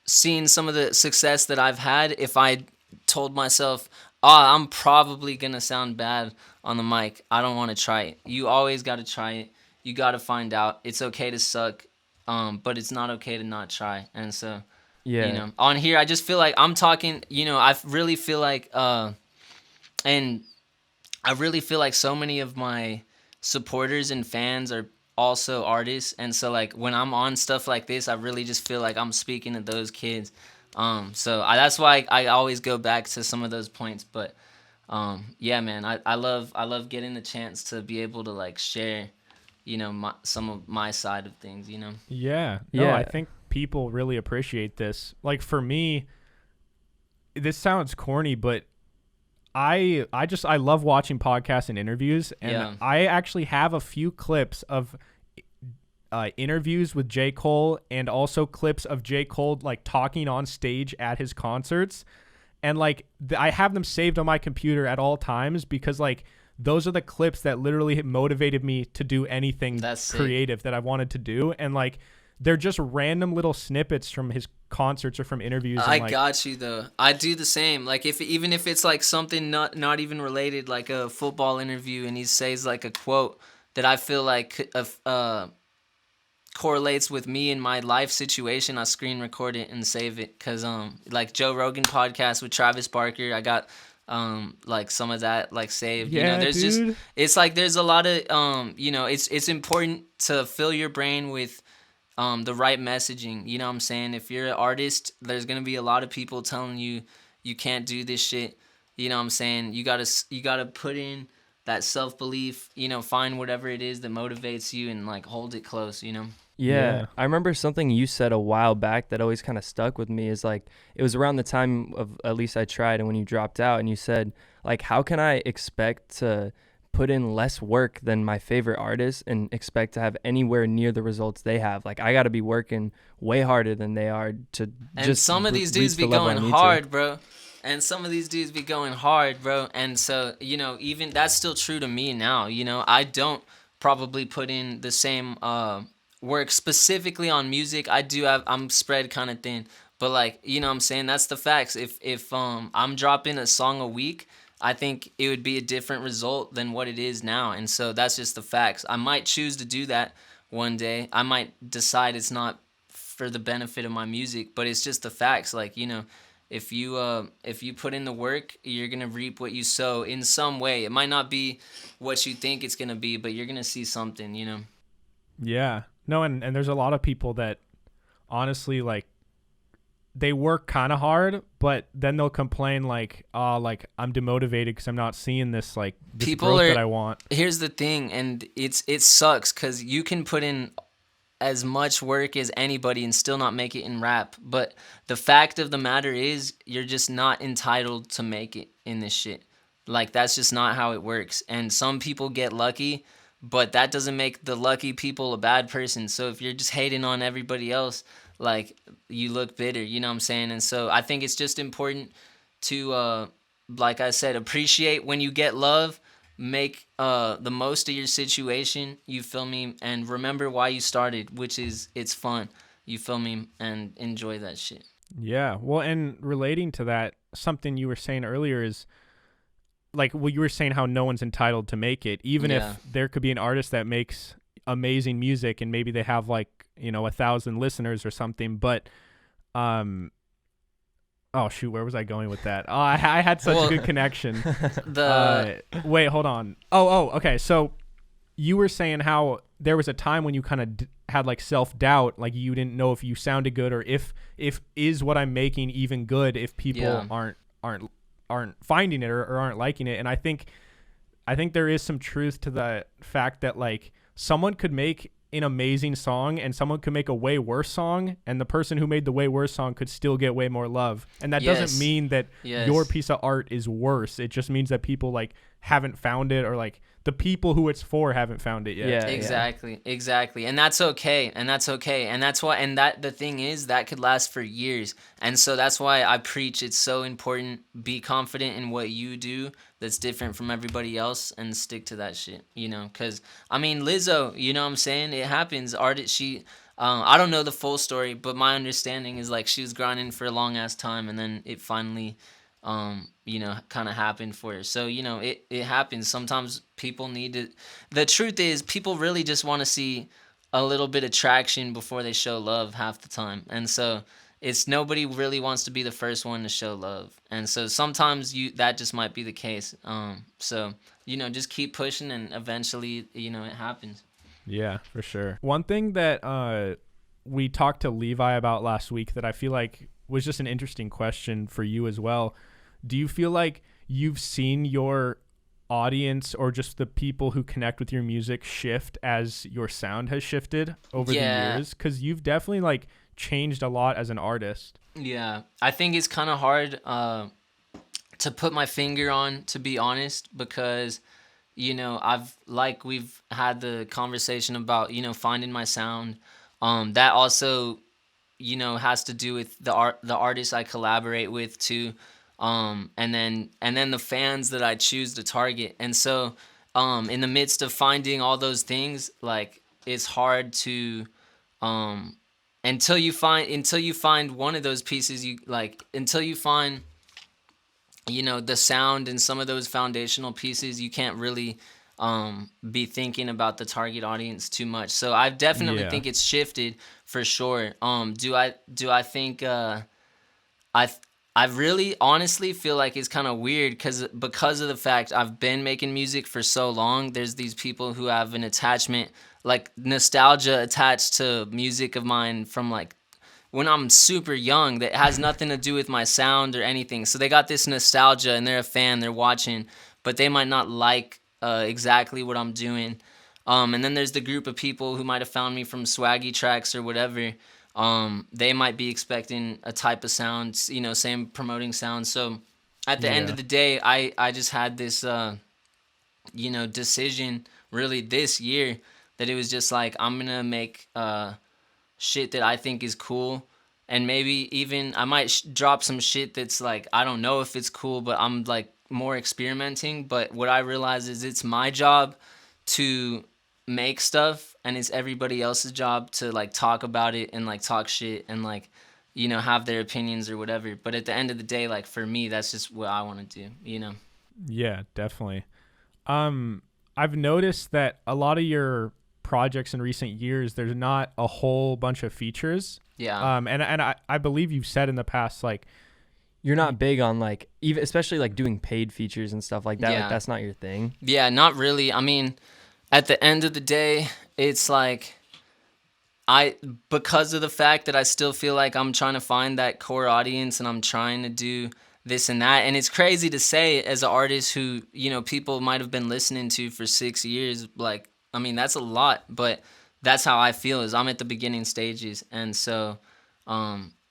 seen some of the success that I've had if I told myself, I'm probably going to sound bad on the mic. I don't want to try it. You always got to try it. You got to find out. It's okay to suck, but it's not okay to not try. And so, Yeah. you know, on here, I just feel like I'm talking, you know, I really feel like, and I really feel like so many of my supporters and fans are also artists. And so, like, when I'm on stuff like this, I really just feel like I'm speaking to those kids. That's why I always go back to some of those points. But yeah, man, I love getting the chance to be able to like share, you know, some of my side of things, you know. Yeah. Yeah. No, I think people really appreciate this. Like for me, this sounds corny, but I love watching podcasts and interviews, and Yeah. I actually have a few clips of interviews with J. Cole, and also clips of J. Cole like talking on stage at his concerts, and like I have them saved on my computer at all times, because like those are the clips that literally motivated me to do anything creative that I wanted to do. And like they're just random little snippets from his concerts or from interviews. I got you though. I do the same. Like even if it's like something not even related, like a football interview, and he says like a quote that I feel like correlates with me in my life situation, I screen record it and save it. Cause like Joe Rogan podcast with Travis Barker, I got like some of that like saved. Yeah, you know, there's dude. just it's like there's a lot of you know, it's important to fill your brain with the right messaging. You know what I'm saying? If you're an artist, there's gonna be a lot of people telling you you can't do this shit. You know what I'm saying? You gotta put in that self-belief, you know, find whatever it is that motivates you and like hold it close, you know? Yeah. Yeah. I remember something you said a while back that always kind of stuck with me, is like, it was around the time of At Least I Tried, and when you dropped out, and you said like, how can I expect to put in less work than my favorite artists and expect to have anywhere near the results they have? Like, I got to be working way harder than they are to And just some of these reach dudes the be level I going need to. hard, bro. And some of these dudes be going hard, bro. And so, you know, even that's still true to me now. You know, I don't probably put in the same work specifically on music. I'm spread kind of thin. But like, you know what I'm saying? That's the facts. If I'm dropping a song a week, I think it would be a different result than what it is now. And so that's just the facts. I might choose to do that one day. I might decide it's not for the benefit of my music, but it's just the facts. Like, you know, if you put in the work, you're gonna reap what you sow in some way. It might not be what you think it's gonna be, but you're gonna see something, you know. Yeah. No, and there's a lot of people that honestly like they work kind of hard, but then they'll complain like, "Oh, like I'm demotivated because I'm not seeing this like this growth that I want." Here's the thing, and it sucks because you can put in as much work as anybody and still not make it in rap. But the fact of the matter is, you're just not entitled to make it in this shit. Like, that's just not how it works. And some people get lucky, but that doesn't make the lucky people a bad person. So if you're just hating on everybody else, like, you look bitter, you know what I'm saying? And so I think it's just important to, like I said, appreciate when you get love, make the most of your situation, you feel me, and remember why you started, which is it's fun, you feel me, and enjoy that shit. Yeah. Well, and relating to that, something you were saying earlier is like, well, you were saying how no one's entitled to make it, even if there could be an artist that makes amazing music and maybe they have like, you know, 1,000 listeners or something, but oh shoot, where was I going with that? Oh, I had such a good connection. Wait, hold on. Okay. So you were saying how there was a time when you kind of had like self-doubt, like you didn't know if you sounded good or if is what I'm making even good if people aren't finding it or aren't liking it. And I think there is some truth to the fact that like someone could make an amazing song and someone could make a way worse song, and the person who made the way worse song could still get way more love. And that doesn't mean that your piece of art is worse. It just means that people like haven't found it, or like the people who it's for haven't found it yet. Yeah, exactly. And that's okay. And that's why, and that the thing is that could last for years. And so that's why I preach it's so important. Be confident in what you do that's different from everybody else and stick to that shit, you know? Because, I mean, Lizzo, you know what I'm saying? It happens. I don't know the full story, but my understanding is like she was grinding for a long ass time and then it finally, you know, kind of happened for her. So, you know, it happens. Sometimes people need to, the truth is people really just want to see a little bit of traction before they show love half the time. And so it's nobody really wants to be the first one to show love. And so sometimes that just might be the case. So, you know, just keep pushing and eventually, you know, it happens. Yeah, for sure. One thing that we talked to Levi about last week that I feel like was just an interesting question for you as well. Do you feel like you've seen your audience or just the people who connect with your music shift as your sound has shifted over the years? Because you've definitely like changed a lot as an artist. Yeah, I think it's kind of hard to put my finger on, to be honest, because, you know, we've had the conversation about, you know, finding my sound. That also, you know, has to do with the artists I collaborate with too. And then the fans that I choose to target. And so, in the midst of finding all those things, like, it's hard to, until you find one of those pieces, until you find, you know, the sound and some of those foundational pieces, you can't really, be thinking about the target audience too much. So I definitely think it's shifted for sure. Do I think, I really honestly feel like it's kind of weird because of the fact I've been making music for so long. There's these people who have an attachment, like nostalgia attached to music of mine from like when I'm super young that has nothing to do with my sound or anything. So they got this nostalgia and they're a fan, they're watching, but they might not like exactly what I'm doing. And then there's the group of people who might have found me from Swaggy Tracks or whatever. They might be expecting a type of sound, you know, same promoting sound. So at the end of the day, I just had this, you know, decision really this year that it was just like, I'm going to make shit that I think is cool and maybe even I might drop some shit that's like I don't know if it's cool, but I'm like more experimenting. But what I realize is it's my job to make stuff, and it's everybody else's job to like talk about it and like talk shit and like have their opinions or whatever. But at the end of the day, like for me, that's just what I want to do. Yeah, definitely. I've noticed that a lot of your projects in recent years, there's not a whole bunch of features. Yeah. And I believe you've said in the past, like, You're not big on like even especially like doing paid features and stuff like that. Yeah. Like that's not your thing. Yeah, not really. I mean, at the end of the day, it's like because of the fact that I still feel like I'm trying to find that core audience and I'm trying to do this and that. And it's crazy to say as an artist who, people might have been listening to for 6 years. Like, I mean, that's a lot, but that's how I feel is I'm at the beginning stages. And so,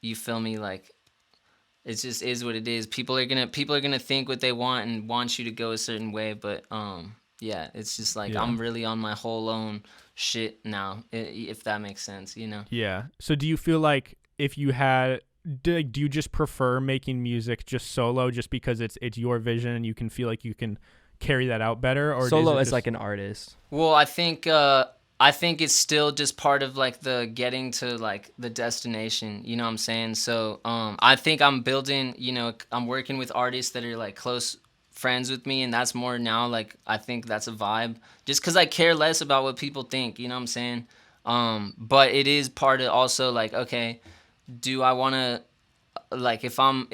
you feel me? Like, it just is what it is. People are gonna think what they want and want you to go a certain way. But, yeah, it's just like I'm really on my whole own shit now, if that makes sense, Yeah. So do you feel like if you had, do you just prefer making music just solo just because it's your vision and you can feel like you can carry that out better? Or Solo is as like an artist. Well, I think it's still just part of like the getting to like the destination, you know what I'm saying? So I think I'm building, I'm working with artists that are like close friends with me, and that's more now like I think that's a vibe just because I care less about what people think, you know what I'm saying? But it is part of also like, okay, do I want to, like, if I'm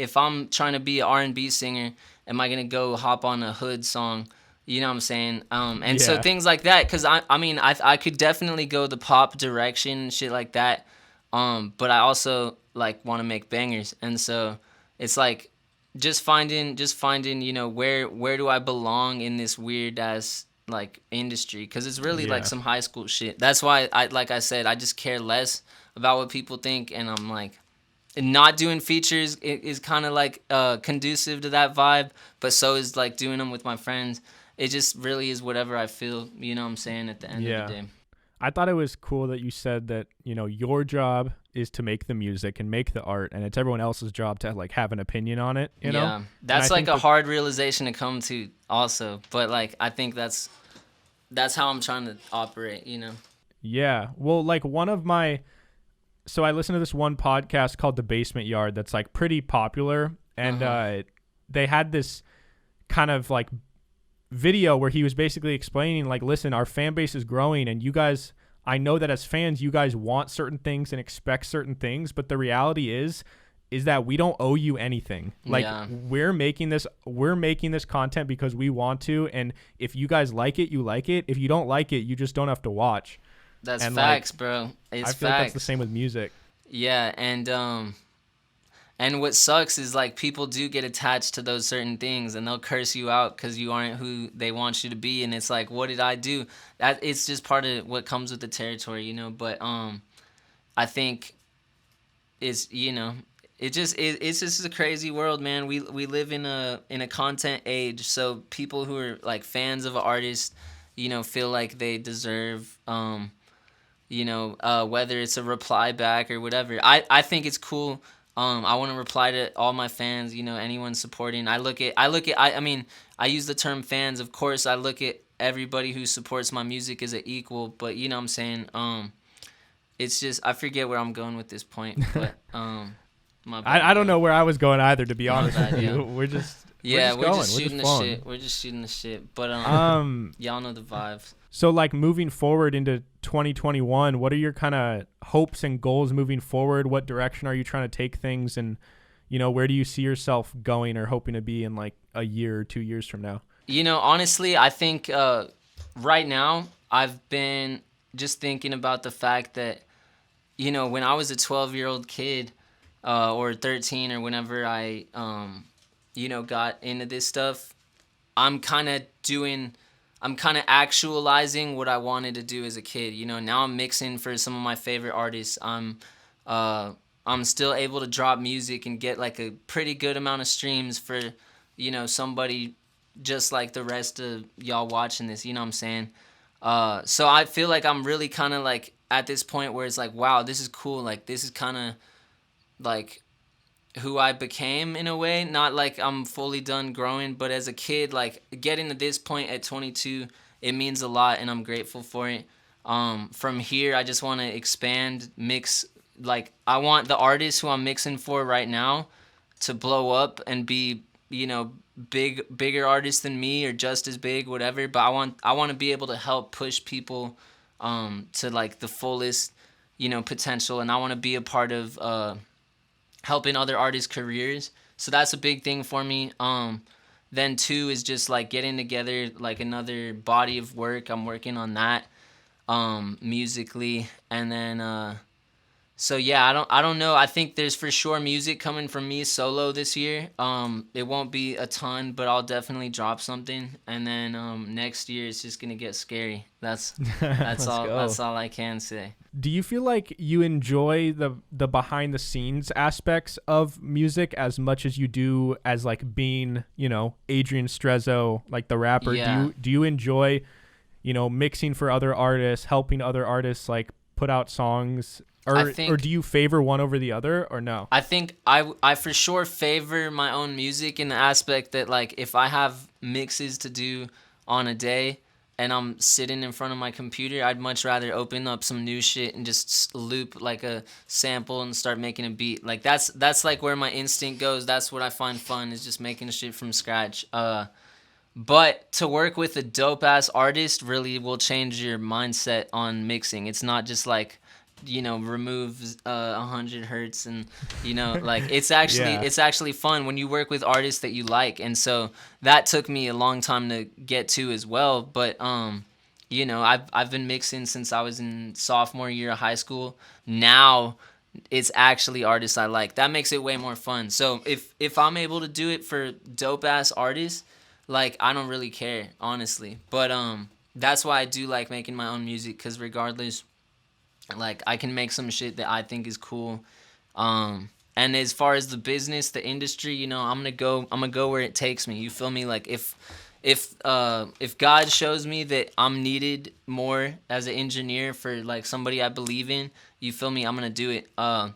trying to be an R&B singer, am I gonna go hop on a hood song? You know what I'm saying? And so things like that, because I mean I could definitely go the pop direction and shit like that, but I also like want to make bangers, and so it's like just finding where do I belong in this weird ass like industry, because it's really like some high school shit. That's why like I said, I just care less about what people think, and I'm like, not doing features is kind of like conducive to that vibe, but so is like doing them with my friends. It just really is whatever I feel, you know what I'm saying, at the end of the day. I thought it was cool that you said that, your job is to make the music and make the art, and it's everyone else's job to like have an opinion on it, you know? Yeah, that's like a hard realization to come to also, but like I think that's how I'm trying to operate, Yeah. Well, like so I listened to this one podcast called The Basement Yard that's like pretty popular, and they had this kind of like video where he was basically explaining like, listen, our fan base is growing, and you guys, I know that as fans you guys want certain things and expect certain things, but the reality is that we don't owe you anything. Like, we're making this content because we want to, and if you guys like it, you like it. If you don't like it, you just don't have to watch. That's facts, like, bro. It's I feel like that's the same with music. Yeah, and what sucks is like people do get attached to those certain things, and they'll curse you out because you aren't who they want you to be, and it's like, what did I do? That it's just part of what comes with the territory, But I think it's it's just a crazy world, man. We live in a content age, so people who are like fans of an artist, feel like they deserve whether it's a reply back or whatever. I think it's cool. I want to reply to all my fans, anyone supporting. I mean, I use the term fans. Of course, I look at everybody who supports my music as an equal, but you know what I'm saying? It's just, I forget where I'm going with this point, but, my bad, I don't know where I was going either, to be honest bad, with you. yeah. We're just shooting the shit. We're just shooting the shit. But y'all know the vibes. So like moving forward into 2021, what are your kind of hopes and goals moving forward? What direction are you trying to take things, and where do you see yourself going or hoping to be in like a year or 2 years from now? Honestly, I think right now I've been just thinking about the fact that when I was a 12-year-old kid or 13 or whenever I got into this stuff, I'm kind of actualizing what I wanted to do as a kid. Now I'm mixing for some of my favorite artists. I'm still able to drop music and get like a pretty good amount of streams for, somebody just like the rest of y'all watching this, you know what I'm saying? So I feel like I'm really kind of like at this point where it's like, wow, this is cool. Like this is kind of like who I became in a way. Not like I'm fully done growing, but as a kid, like getting to this point at 22, it means a lot, and I'm grateful for it. From here, I just want to expand, mix. Like I want the artists who I'm mixing for right now to blow up and be, bigger artists than me or just as big, whatever. But I want to be able to help push people to like the fullest, potential, and I want to be a part of helping other artists' careers. So that's a big thing for me. Then 2 is just like getting together like another body of work. I'm working on that musically, and then so yeah, I don't know. I think there's for sure music coming from me solo this year. It won't be a ton, but I'll definitely drop something. And then next year it's just gonna get scary. That's all. go. That's all I can say. Do you feel like you enjoy the behind the scenes aspects of music as much as you do as like being, Adrian Stresow, like the rapper? Yeah. Do you enjoy, mixing for other artists, helping other artists like put out songs? Or do you favor one over the other, or no? I think I for sure favor my own music in the aspect that like if I have mixes to do on a day and I'm sitting in front of my computer, I'd much rather open up some new shit and just loop like a sample and start making a beat. Like that's like where my instinct goes. That's what I find fun, is just making shit from scratch. But to work with a dope ass artist really will change your mindset on mixing. It's not just like, remove 100 hertz and like it's actually fun when you work with artists that you like. And so that took me a long time to get to as well, but I've been mixing since I was in sophomore year of high school. Now it's actually artists I like. That makes it way more fun. So if I'm able to do it for dope ass artists, like I don't really care, honestly. But that's why I do like making my own music, because regardless, like I can make some shit that I think is cool. And as far as the business, the industry, I'm gonna go where it takes me. You feel me? Like if God shows me that I'm needed more as an engineer for like somebody I believe in, you feel me? I'm gonna do it. But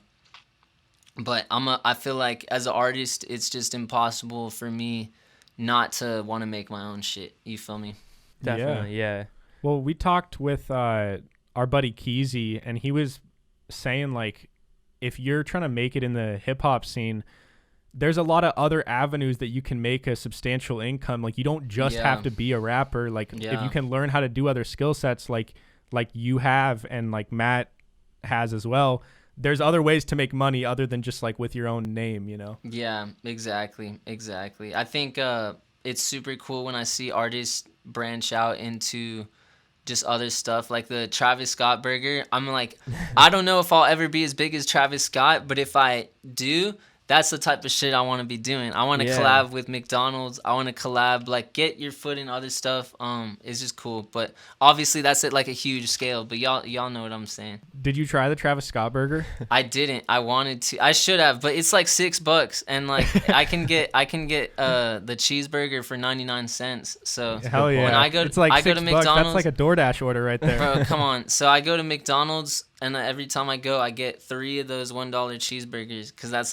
I feel like as an artist, it's just impossible for me not to want to make my own shit. You feel me? Definitely, yeah. Well, we talked with our buddy Keezy, and he was saying like if you're trying to make it in the hip hop scene, there's a lot of other avenues that you can make a substantial income. Like you don't just have to be a rapper. Like if you can learn how to do other skill sets like you have and like Matt has as well, there's other ways to make money other than just like with your own name, Yeah, exactly. I think it's super cool when I see artists branch out into just other stuff, like the Travis Scott burger. I'm like, I don't know if I'll ever be as big as Travis Scott, but if I do, that's the type of shit I want to be doing. I want to collab with McDonald's. I want to collab, like get your foot in other stuff. It's just cool. But obviously that's at like a huge scale, but y'all know what I'm saying. Did you try the Travis Scott burger? I didn't. I wanted to. I should have, but it's like $6 and like I can get the cheeseburger for 99 cents. So hell yeah. When I go it's like I go $6. to McDonald's. That's like a DoorDash order right there. Bro, come on. So I go to McDonald's, and every time I go, I get 3 of those $1 cheeseburgers, because that's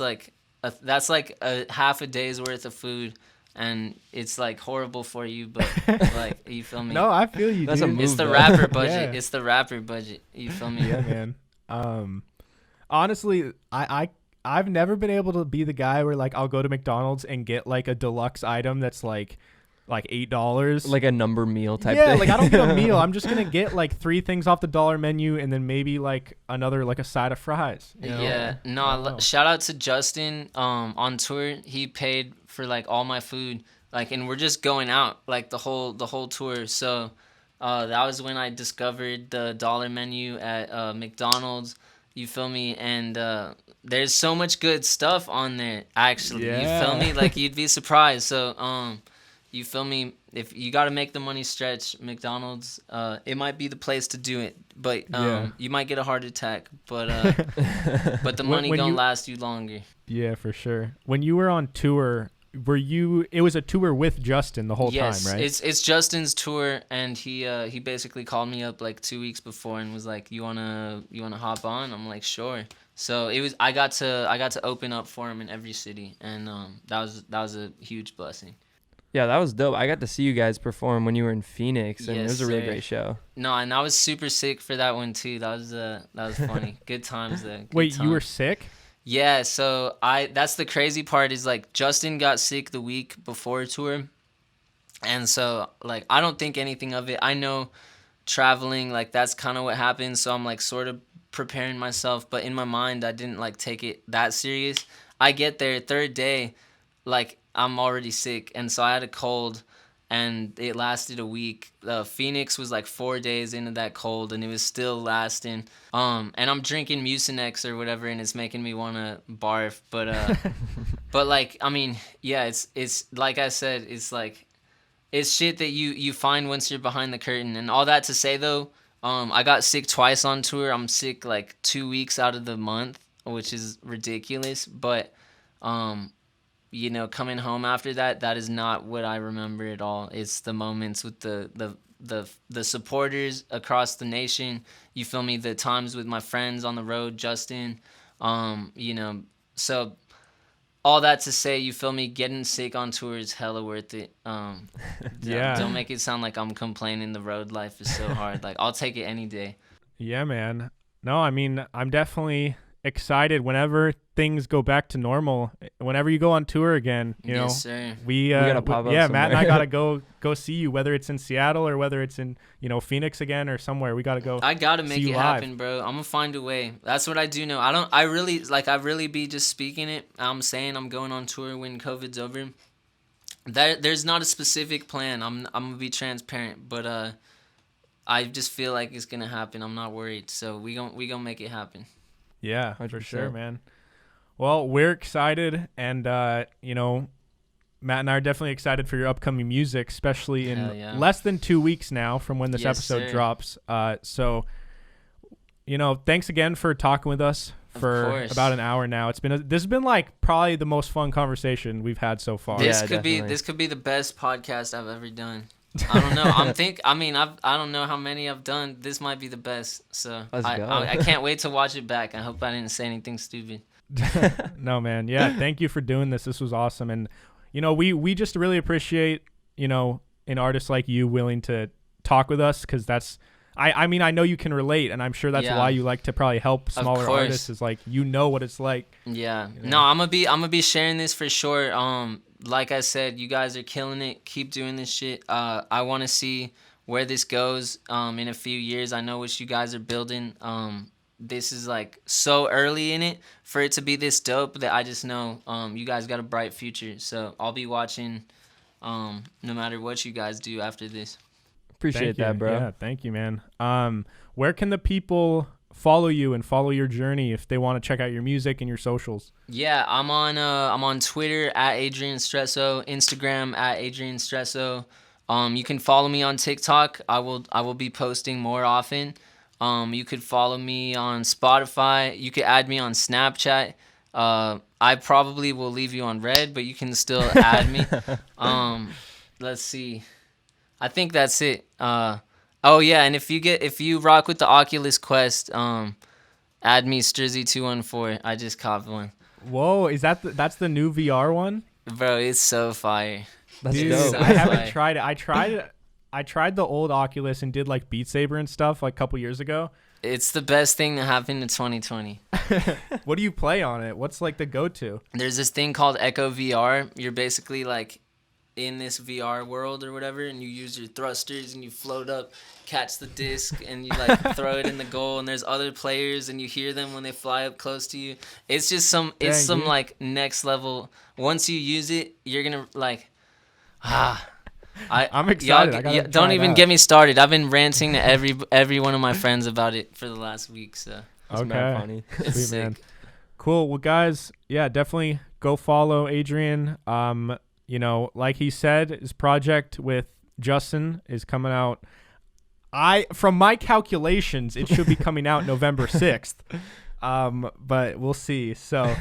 like a half a day's worth of food, and it's like horrible for you, but like, you feel me? No, I feel you, That's dude. a move, It's the though. rapper budget. Yeah. It's the rapper budget. You feel me? Yeah, man. Honestly, I've never been able to be the guy where like I'll go to McDonald's and get like a deluxe item that's like $8. Like a number meal type yeah, thing. like I don't get a meal. I'm just gonna get like 3 things off the dollar menu and then maybe like another like a side of fries. Yeah. No, I don't know. shout out to Justin on tour. He paid for like all my food, like, and we're just going out like the whole tour. So that was when I discovered the dollar menu at McDonald's. You feel me? And there's so much good stuff on there, actually. Yeah. You feel me? Like, you'd be surprised. So you feel me? If you got to make the money stretch, McDonald's, it might be the place to do it. But you might get a heart attack. But but the money gonna last you longer. Yeah, for sure. When you were on tour, it was a tour with Justin the whole time, right? It's Justin's tour, and he basically called me up like 2 weeks before and was like, you wanna hop on? I'm like, sure. So I got to open up for him in every city, and that was a huge blessing. Yeah, that was dope. I got to see you guys perform when you were in Phoenix, and it Yes, was a really sir. great show. No, and I was super sick for that one too. That was funny. Good times there. Good Wait, you were times. sick? Yeah, so that's the crazy part is like Justin got sick the week before tour. And so like I don't think anything of it. I know traveling, like that's kind of what happened, so I'm like sort of preparing myself, but in my mind I didn't like take it that serious. I get there third day, like I'm already sick, and so I had a cold, and it lasted a week. Phoenix was like 4 days into that cold, and it was still lasting. And I'm drinking Mucinex or whatever, and it's making me want to barf. But like I mean, yeah, it's like I said, it's shit that you find once you're behind the curtain. And all that to say though, I got sick twice on tour. I'm sick like 2 weeks out of the month, which is ridiculous. But you know, coming home after that is not what I remember at all. It's the moments with the supporters across the nation. You feel me? The times with my friends on the road, Justin. You know, so all that to say, you feel me? Getting sick on tour is hella worth it. Yeah. Don't make it sound like I'm complaining. The road life is so hard. Like I'll take it any day. Yeah, man. No, I mean, I'm definitely excited whenever things go back to normal. Whenever you go on tour again, you know, Yes, sir. we gotta pop up yeah, Matt and I somewhere. gotta go see you, whether it's in Seattle or whether it's in, you know, Phoenix again or somewhere. We gotta go. I gotta see make you it live. happen, bro. I'm gonna find a way. That's what I do know. I really be just speaking it. I'm saying I'm going on tour when COVID's over. There's not a specific plan. I'm gonna be transparent, but I just feel like it's gonna happen. I'm not worried. So we gonna make it happen. Yeah, for 100%. sure, man. Well, we're excited, and you know, Matt and I are definitely excited for your upcoming music, especially in Hell yeah. less than 2 weeks now from when this Yes, episode sir. drops. So, you know, thanks again for talking with us for course. about an hour now. This has been like probably the most fun conversation we've had so far. This Yeah, could be definitely. the best podcast I've ever done. I don't know. I don't know how many I've done. This might be the best. So Let's go. I can't wait to watch it back. I hope I didn't say anything stupid. No, man. Yeah, thank you for doing this. This was awesome. And, you know, we just really appreciate, you know, an artist like you willing to talk with us, because that's, I mean, I know you can relate, and I'm sure that's Yeah. why you like to probably help smaller course. artists, is like, you know what it's like. Yeah. You know? No, I'm gonna be sharing this for sure. Like I said, you guys are killing it. Keep doing this shit. I want to see where this goes in a few years. I know what you guys are building. This is like so early in it for it to be this dope that I just know you guys got a bright future. So I'll be watching no matter what you guys do after this. Appreciate Thank you. that, bro. Yeah, thank you, man. Where can the people follow you and follow your journey if they want to check out your music and your socials? Yeah, I'm on Twitter at Adrian Stresow, Instagram at Adrian Stresow. You can follow me on TikTok. I will be posting more often. You could follow me on Spotify. You could add me on Snapchat. I probably will leave you on red, but you can still add me. Let's see. I think that's it. Oh yeah, and if you rock with the Oculus Quest, add me Strizzy214. I just copped one. Whoa, is that's the new VR one? Bro, it's so fire. That's Dude, dope. I haven't Fire. tried it. I tried the old Oculus and did like Beat Saber and stuff like a couple years ago. It's the best thing that happened in 2020. What do you play on it? What's like the go-to? There's this thing called Echo VR. You're basically like in this VR world or whatever, and you use your thrusters and you float up, catch the disc, and you like throw it in the goal, and there's other players and you hear them when they fly up close to you. It's just some Dang, dude. like next level. Once you use it, you're gonna like I'm excited. Y'all, I gotta try don't it even out. get me started. I've been ranting to every one of my friends about it for the last week, so That's mad funny. it's Sweet, sick. man. Cool. Well, guys, yeah, definitely go follow Adrian. You know, like he said, his project with Justin is coming out. From my calculations, it should be coming out November 6th. But we'll see. So,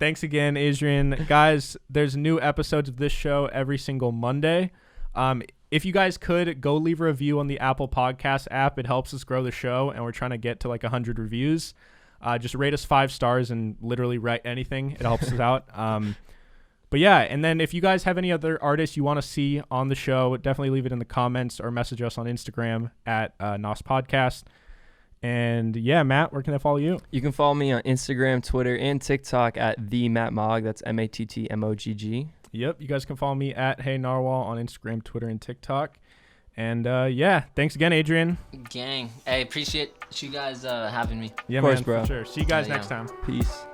thanks again, Adrian. Guys, there's new episodes of this show every single Monday. If you guys could go leave a review on the Apple Podcast app, it helps us grow the show, and we're trying to get to like 100 reviews. Just rate us 5 stars and literally write anything. It helps us out. But yeah, and then if you guys have any other artists you want to see on the show, definitely leave it in the comments or message us on Instagram at NAS Podcast. And yeah, Matt, where can they follow you? You can follow me on Instagram, Twitter, and TikTok at the Matt Mogg. That's MATTMOGG. Yep, you guys can follow me at Hey Narwhal on Instagram, Twitter, and TikTok. And yeah, thanks again, Adrian. Gang. Hey, appreciate you guys having me. Yeah, of course, man, bro. for sure. See you guys next time. Peace.